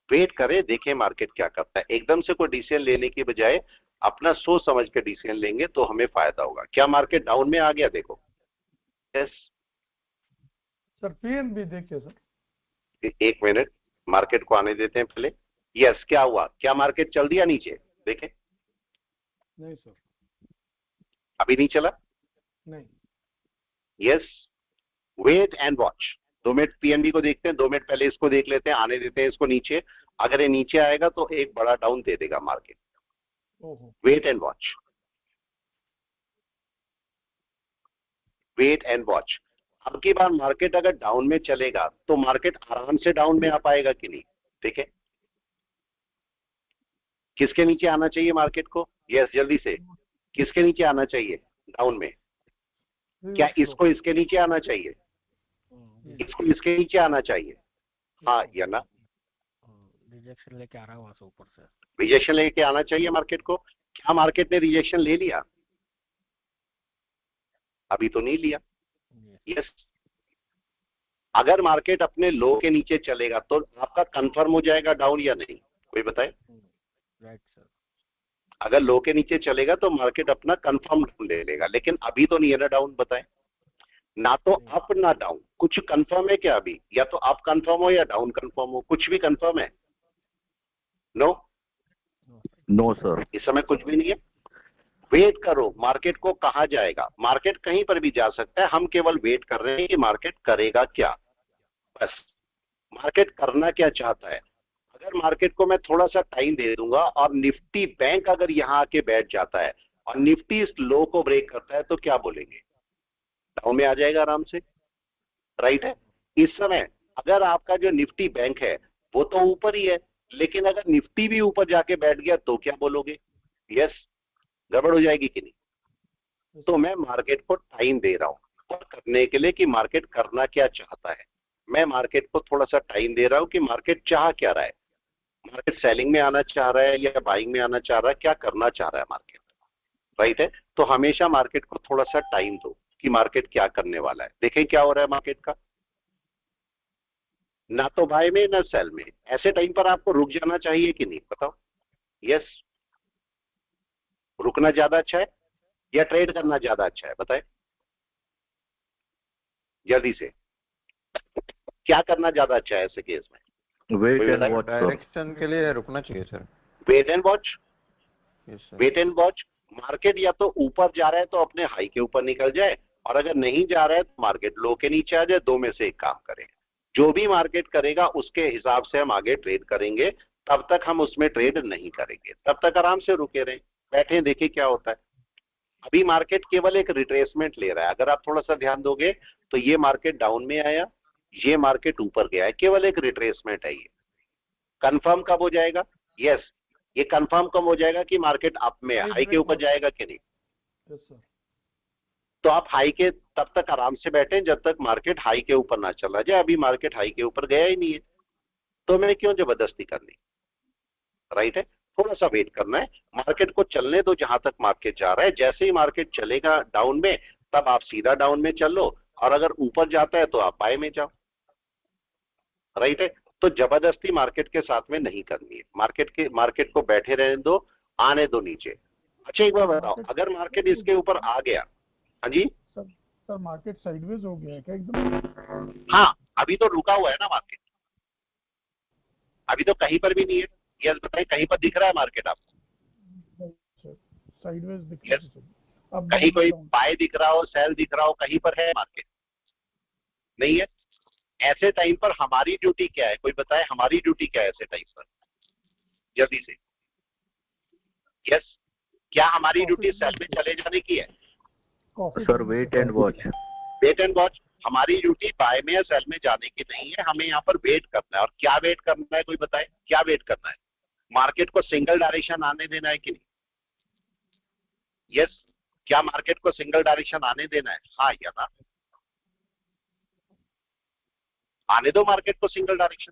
वेट करें, देखें मार्केट क्या करता है। एकदम से कोई डिसीजन लेने की बजाय अपना सोच समझ के डिसीजन लेंगे तो हमें फायदा होगा। क्या मार्केट डाउन में आ गया? देखो यस। सर पीएनबी देखिए सर। एक मिनट, मार्केट को आने देते हैं पहले। यस, क्या हुआ? क्या मार्केट चल दिया नीचे? देखें, नहीं सर, अभी नहीं चला। नहीं। Yes, wait and watch. 2 minute PNB को देखते हैं, 2 मिनट पहले इसको देख लेते हैं, आने देते हैं इसको नीचे। अगर ये नीचे आएगा तो एक बड़ा डाउन दे देगा मार्केट। ओहो। Wait and watch, wait and watch. अब की बार मार्केट अगर डाउन में चलेगा तो मार्केट आराम से डाउन में आ पाएगा कि नहीं? ठीक है, किसके नीचे आना चाहिए मार्केट को? यस, जल्दी से, किसके नीचे आना चाहिए डाउन में? क्या इसको इसके नीचे आना चाहिए? इसको इसके नीचे आना चाहिए, हाँ या ना? रिजेक्शन लेके आ रहा है वहां से ऊपर से। रिजेक्शन लेके आना चाहिए मार्केट को। क्या मार्केट ने रिजेक्शन ले लिया? अभी तो नहीं लिया। यस, अगर मार्केट अपने लो के नीचे चलेगा तो आपका कंफर्म हो जाएगा डाउन या नहीं? कोई बताए। Right sir. अगर लो के नीचे चलेगा तो मार्केट अपना कंफर्म डाउन ले लेगा, लेकिन अभी तो नहीं है ना डाउन। बताएं, ना तो अप ना डाउन, कुछ कंफर्म है क्या अभी? या तो अप कंफर्म हो या डाउन कंफर्म हो, कुछ भी कंफर्म है? No, no sir. इस समय कुछ भी नहीं है। वेट करो, मार्केट को कहा जाएगा, मार्केट कहीं पर भी जा सकता है, हम केवल वेट कर रहे हैं कि मार्केट करेगा क्या। बस, मार्केट करना क्या चाहता है। अगर मार्केट को मैं थोड़ा सा टाइम दे दूंगा और निफ्टी बैंक अगर यहां आके बैठ जाता है और निफ्टी इस लो को ब्रेक करता है तो क्या बोलेंगे? डाउन में आ जाएगा आराम से, राइट है। इस समय अगर आपका जो निफ्टी बैंक है वो तो ऊपर ही है, लेकिन अगर निफ्टी भी ऊपर जाके बैठ गया तो क्या बोलोगे? यस, गड़बड़ हो जाएगी कि नहीं? तो मैं मार्केट को टाइम दे रहा हूं और करने के लिए कि मार्केट करना क्या चाहता है। मैं मार्केट को थोड़ा सा टाइम दे रहा हूं कि मार्केट चाह क्या रहा है। मार्केट सेलिंग में आना चाह रहा है या बाइंग में आना चाह रहा है, क्या करना चाह रहा है मार्केट, राइट है। तो हमेशा मार्केट को थोड़ा सा टाइम दो कि मार्केट क्या करने वाला है। देखें क्या हो रहा है मार्केट का, ना तो बाय में ना सेल में। ऐसे टाइम पर आपको रुक जाना चाहिए कि नहीं? बताओ। यस, रुकना ज्यादा अच्छा है या ट्रेड करना ज्यादा अच्छा है? बताए जल्दी से, क्या करना ज्यादा अच्छा है ऐसे केस में? वेट कोई एंड बताए? Watch sir. डायरेक्शन के लिए रुकना चाहिए sir. Wait and watch, yes sir. Wait and watch. Market या तो ऊपर जा रहा है तो अपने हाई के ऊपर निकल जाए, और अगर नहीं जा रहा है तो मार्केट लो के नीचे आ जाए। दो में से एक काम करें। जो भी मार्केट करेगा उसके हिसाब से हम आगे ट्रेड करेंगे, तब तक हम उसमें ट्रेड नहीं करेंगे, तब तक आराम से रुके रहें, बैठे देखें क्या होता है। अभी मार्केट केवल एक रिट्रेसमेंट ले रहा है। अगर आप थोड़ा सा ध्यान दोगे तो ये मार्केट डाउन में आया, ये मार्केट ऊपर गया है, केवल एक रिट्रेसमेंट है। ये कंफर्म कब हो जाएगा? यस, ये कंफर्म कब हो जाएगा कि मार्केट अप में है, हाई के ऊपर जाएगा कि नहीं? Yes sir. तो आप हाई के तब तक आराम से बैठे जब तक मार्केट हाई के ऊपर ना चला जाए। अभी मार्केट हाई के ऊपर गया ही नहीं है, तो मैंने क्यों जबरदस्ती करनी, राइट है। थोड़ा सा वेट करना है, मार्केट को चलने दो जहां तक मार्केट जा रहा है। जैसे ही मार्केट चलेगा डाउन में तब आप सीधा डाउन में चल लो, और अगर ऊपर जाता है तो आप बाय में जाओ, राइट है। तो जबरदस्ती मार्केट के साथ में नहीं करनी है। मार्केट को बैठे रहने दो, आने दो नीचे। अच्छा एक बार बताओ, अगर मार्केट इसके ऊपर आ गया, हाँ जी सर मार्केट साइडवेज हो गया है क्या एकदम? हाँ, अभी तो रुका हुआ है ना मार्केट, अभी तो कहीं पर भी नहीं है। यस बताइए, कहीं पर दिख रहा है मार्केट आपको? साइडवेज दिख Yes. रहा है। अब कहीं कोई बाय दिख रहा हो, सेल दिख रहा हो, कहीं पर है मार्केट? नहीं है। ऐसे टाइम पर हमारी ड्यूटी क्या है? कोई बताए हमारी ड्यूटी क्या है ऐसे टाइम पर, जल्दी से। यस, क्या हमारी ड्यूटी सेल में चले जाने की है? Sir wait and watch. Wait and watch. हमारी ड्यूटी बाय में या सेल में जाने की नहीं है, हमें यहाँ पर वेट करना है। और क्या वेट करना है, कोई बताए क्या वेट करना है? मार्केट को सिंगल डायरेक्शन आने देना है कि नहीं? यस। क्या मार्केट को सिंगल डायरेक्शन आने देना है? हाँ या ना? आने दो मार्केट को सिंगल डायरेक्शन।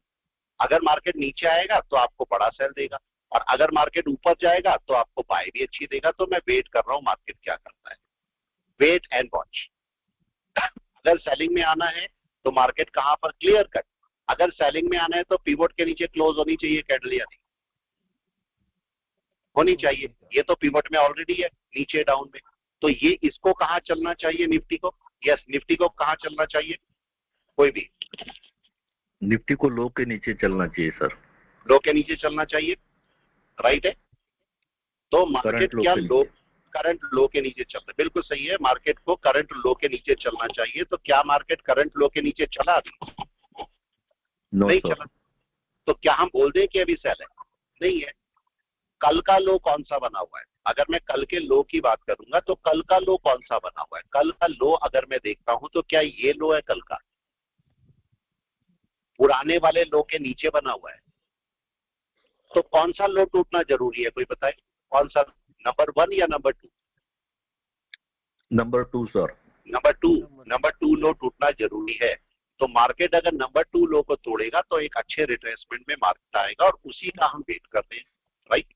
अगर मार्केट नीचे आएगा तो आपको बड़ा सेल देगा, और अगर मार्केट ऊपर जाएगा तो आपको बाय भी अच्छी देगा। तो मैं वेट कर रहा हूं मार्केट क्या करता है। Wait and watch. अगर सेलिंग में आना है तो मार्केट कहां पर, क्लियर कट। अगर सेलिंग में आना है तो पिवोट के नीचे क्लोज होनी चाहिए कैंडल, या नहीं होनी चाहिए? ये तो पिवोट में ऑलरेडी है, नीचे डाउन में। तो ये इसको कहां चलना चाहिए, निफ्टी को? यस, निफ्टी को कहां चलना चाहिए? कोई भी निफ्टी को लो के नीचे चलना चाहिए सर। लो के नीचे चलना चाहिए, राइट है। तो मार्केट क्या लो, करंट लो के नीचे चल रहा है, बिल्कुल सही है। मार्केट को करंट लो के नीचे चलना चाहिए। तो क्या मार्केट करंट लो के नीचे चला अभी? नहीं चला। तो क्या हम बोल दें कि अभी सेल है? नहीं है। कल का लो कौन सा बना हुआ है? अगर मैं कल के लो की बात करूंगा तो कल का लो कौन सा बना हुआ है? कल का लो अगर मैं देखता हूं तो क्या ये लो है कल का? पुराने वाले लो के नीचे बना हुआ है। तो कौन सा लो टूटना जरूरी है, कोई बताए? कौन सा, नंबर 1 या number 2? Number 2 sir. Number two low टूटना जरूरी है। तो मार्केट अगर नंबर 2 लो को तोड़ेगा तो एक अच्छे रिट्रेसमेंट में मार्केट आएगा, और उसी का हम वेट करते हैं, राइट।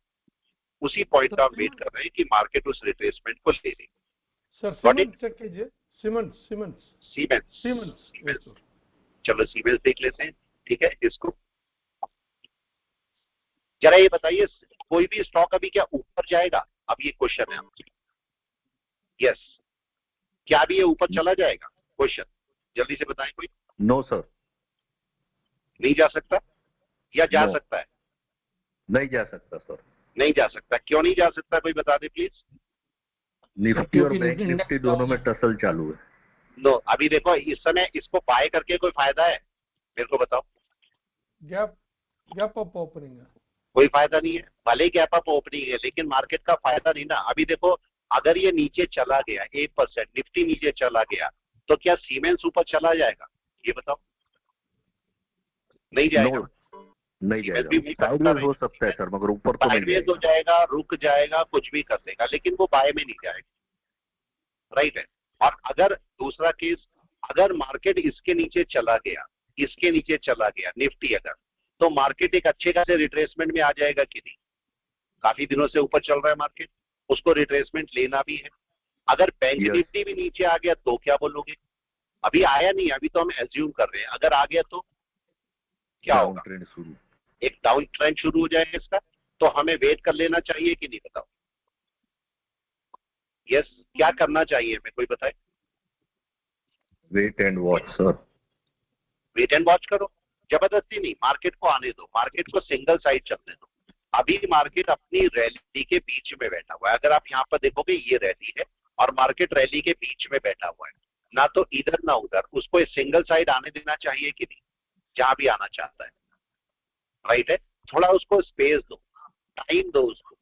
उसी पॉइंट का हम वेट कर रहे हैं कि मार्केट उस रिट्रेसमेंट को ले ले। सर सीमेंस चेक कीजिए। सीमेंस। चलो सीमेंस देख लेते हैं, ठीक है। इसको जरा ये बताइए, कोई भी स्टॉक अभी क्या ऊपर जाएगा? अब ये क्वेश्चन है आपके। यस, क्या अभी ये ऊपर चला जाएगा? क्वेश्चन जल्दी से बताएं कोई। No sir. नहीं जा सकता या जा No. सकता है? नहीं जा सकता सर। नहीं जा सकता। क्यों नहीं जा सकता, कोई बता दे प्लीज। निफ्टी और बैंक निफ्टी दोनों में टसल चालू है। नो, अभी देखो इस समय इसको बाय करके कोई फायदा है? मेरे को बताओ। गैप अप ओपनिंग है, कोई फायदा नहीं है। भले ही गैप अप ओपनिंग है, लेकिन मार्केट का फायदा नहीं ना। अभी देखो, अगर ये नीचे चला गया 1%, निफ्टी नीचे चला गया, तो क्या सीमेंस ऊपर चला जाएगा? ये बताओ। नहीं जाएगा। नहीं सीमेंस भी जाएगा। साइडवेज हो सकता है सर, मगर ऊपर तो नहीं साइडवेज हो जाएगा। जाएगा, रुक जाएगा, कुछ भी कर देगा, लेकिन वो बाय में नहीं जाएगा, राइट है। और अगर दूसरा केस, अगर मार्केट इसके नीचे चला गया, इसके नीचे चला गया निफ्टी अगर, तो मार्केट एक अच्छे खासे रिट्रेसमेंट में आ जाएगा कि नहीं? काफी दिनों से ऊपर चल रहा है मार्केट, उसको रिट्रेसमेंट लेना भी है। अगर बैंक निफ्टी भी नीचे आ गया तो क्या बोलोगे? अभी आया नहीं, अभी तो हम एज्यूम कर रहे हैं। अगर आ गया तो क्या होगा? ट्रेंड शुरू, एक डाउन ट्रेंड शुरू हो जाएगा इसका। तो हमें वेट कर लेना चाहिए कि नहीं, बताओ। यस, क्या करना चाहिए हमें, कोई बताए। Wait and watch sir. Wait and watch करो, जबरदस्ती नहीं। मार्केट को आने दो, मार्केट को सिंगल साइड चलने दो। अभी मार्केट अपनी रैली के बीच में बैठा हुआ है। अगर आप यहाँ पर देखोगे, ये रैली है और मार्केट रैली के बीच में बैठा हुआ है, ना तो इधर ना उधर। उसको सिंगल साइड आने देना चाहिए कि नहीं, जहां भी आना चाहता है, राइट है। थोड़ा उसको स्पेस दो, टाइम दो उसको,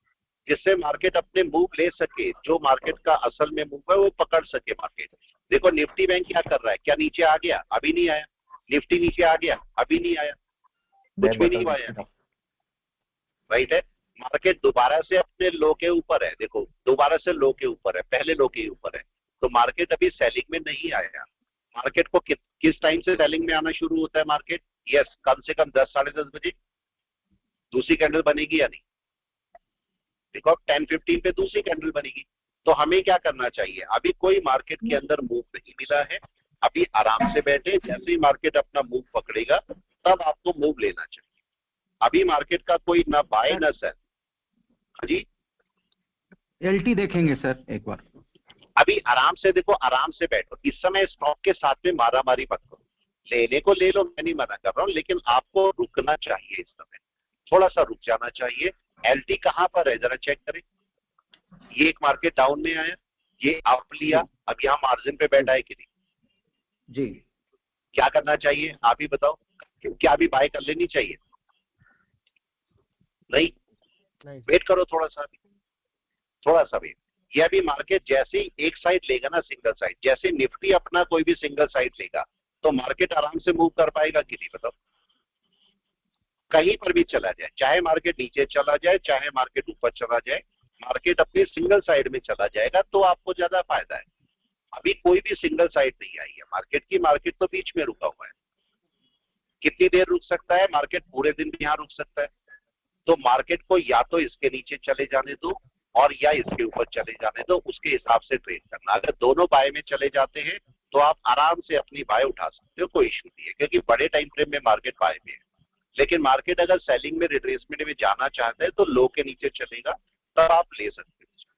जिससे मार्केट अपने मूव ले सके। जो मार्केट का असल में मूव है वो पकड़ सके मार्केट। देखो निफ्टी बैंक क्या कर रहा है, क्या नीचे आ गया? अभी नहीं आया। निफ्टी नीचे आ गया? अभी नहीं आया, कुछ भी नहीं आया, राइट है। मार्केट दोबारा से अपने लो के ऊपर है, देखो दोबारा से लो के ऊपर है, पहले लो के ऊपर है। तो मार्केट अभी सेलिंग में नहीं आया। मार्केट को किस टाइम से सेलिंग में आना शुरू होता है मार्केट? यस, कम से कम 10 साढ़े 10 बजे दूसरी कैंडल बनेगी या नहीं? देखो अब 10:15 पे दूसरी कैंडल बनेगी। तो हमें क्या करना चाहिए? अभी कोई मार्केट के अंदर मूव नहीं मिला है, अभी आराम से बैठे। जैसे ही मार्केट अपना मूव पकड़ेगा तब आपको मूव लेना चाहिए। अभी मार्केट का कोई ना बाय ना सेल। जी, एलटी देखेंगे सर एक बार। अभी आराम से देखो, आराम से बैठो। इस समय स्टॉक के साथ में मारामारी मत करो। लेने को ले लो, मैं नहीं मना कर रहा हूं, लेकिन आपको रुकना चाहिए। इस समय थोड़ा सा रुक जाना चाहिए। एलटी कहां पर है जरा चेक करें। ये एक मार्केट डाउन में आया, ये अप लिया, अब यहाँ मार्जिन पे बैठा है कि नहीं? जी। क्या करना चाहिए आप ही बताओ। क्या अभी बाय कर लेनी चाहिए? नहीं, वेट करो थोड़ा सा, थोड़ा सा वेट। ये अभी मार्केट जैसे ही एक साइड लेगा ना, सिंगल साइड, जैसे निफ्टी अपना कोई भी सिंगल साइड लेगा तो मार्केट आराम से मूव कर पाएगा कि नहीं बताओ? कहीं पर भी चला जाए, चाहे मार्केट नीचे चला जाए चाहे मार्केट ऊपर चला जाए, मार्केट अपने सिंगल साइड में चला जाएगा तो आपको ज्यादा फायदा है। अभी कोई भी सिंगल साइड नहीं आई है मार्केट की, मार्केट तो बीच में रुका हुआ है। कितनी देर रुक सकता है मार्केट? पूरे दिन भी यहाँ रुक सकता है। तो मार्केट को या तो इसके नीचे चले जाने दो और या इसके ऊपर चले जाने दो, उसके हिसाब से ट्रेड करना। अगर दोनों बाय में चले जाते हैं तो आप आराम से अपनी बाय उठा सकते हो, कोई इशू नहीं है, क्योंकि बड़े टाइम फ्रेम में मार्केट बाय में है। लेकिन मार्केट अगर सेलिंग में, रिट्रेसमेंट में जाना चाहते हैं तो लो के नीचे चलेगा, तब आप ले सकते हो।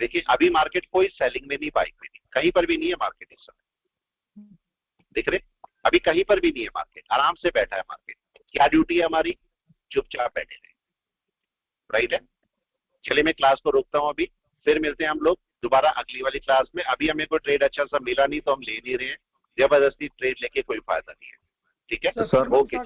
देखिए अभी मार्केट कोई सेलिंग में नहीं, बाइंग में नहीं, कहीं पर भी नहीं है मार्केट इस समय, देख रहे? अभी कहीं पर भी नहीं है मार्केट, आराम से बैठा है मार्केट। क्या ड्यूटी है हमारी? चुपचाप बैठे रहे, राइट है? चलिए मैं क्लास को रोकता हूं अभी, फिर मिलते हैं हम लोग दोबारा अगली वाली क्लास में। अभी हमें कोई ट्रेड अच्छा सा मिला नहीं तो हम ले नहीं रहे हैं, जबरदस्ती ट्रेड लेके कोई फायदा नहीं है। ठीक है सर ओके।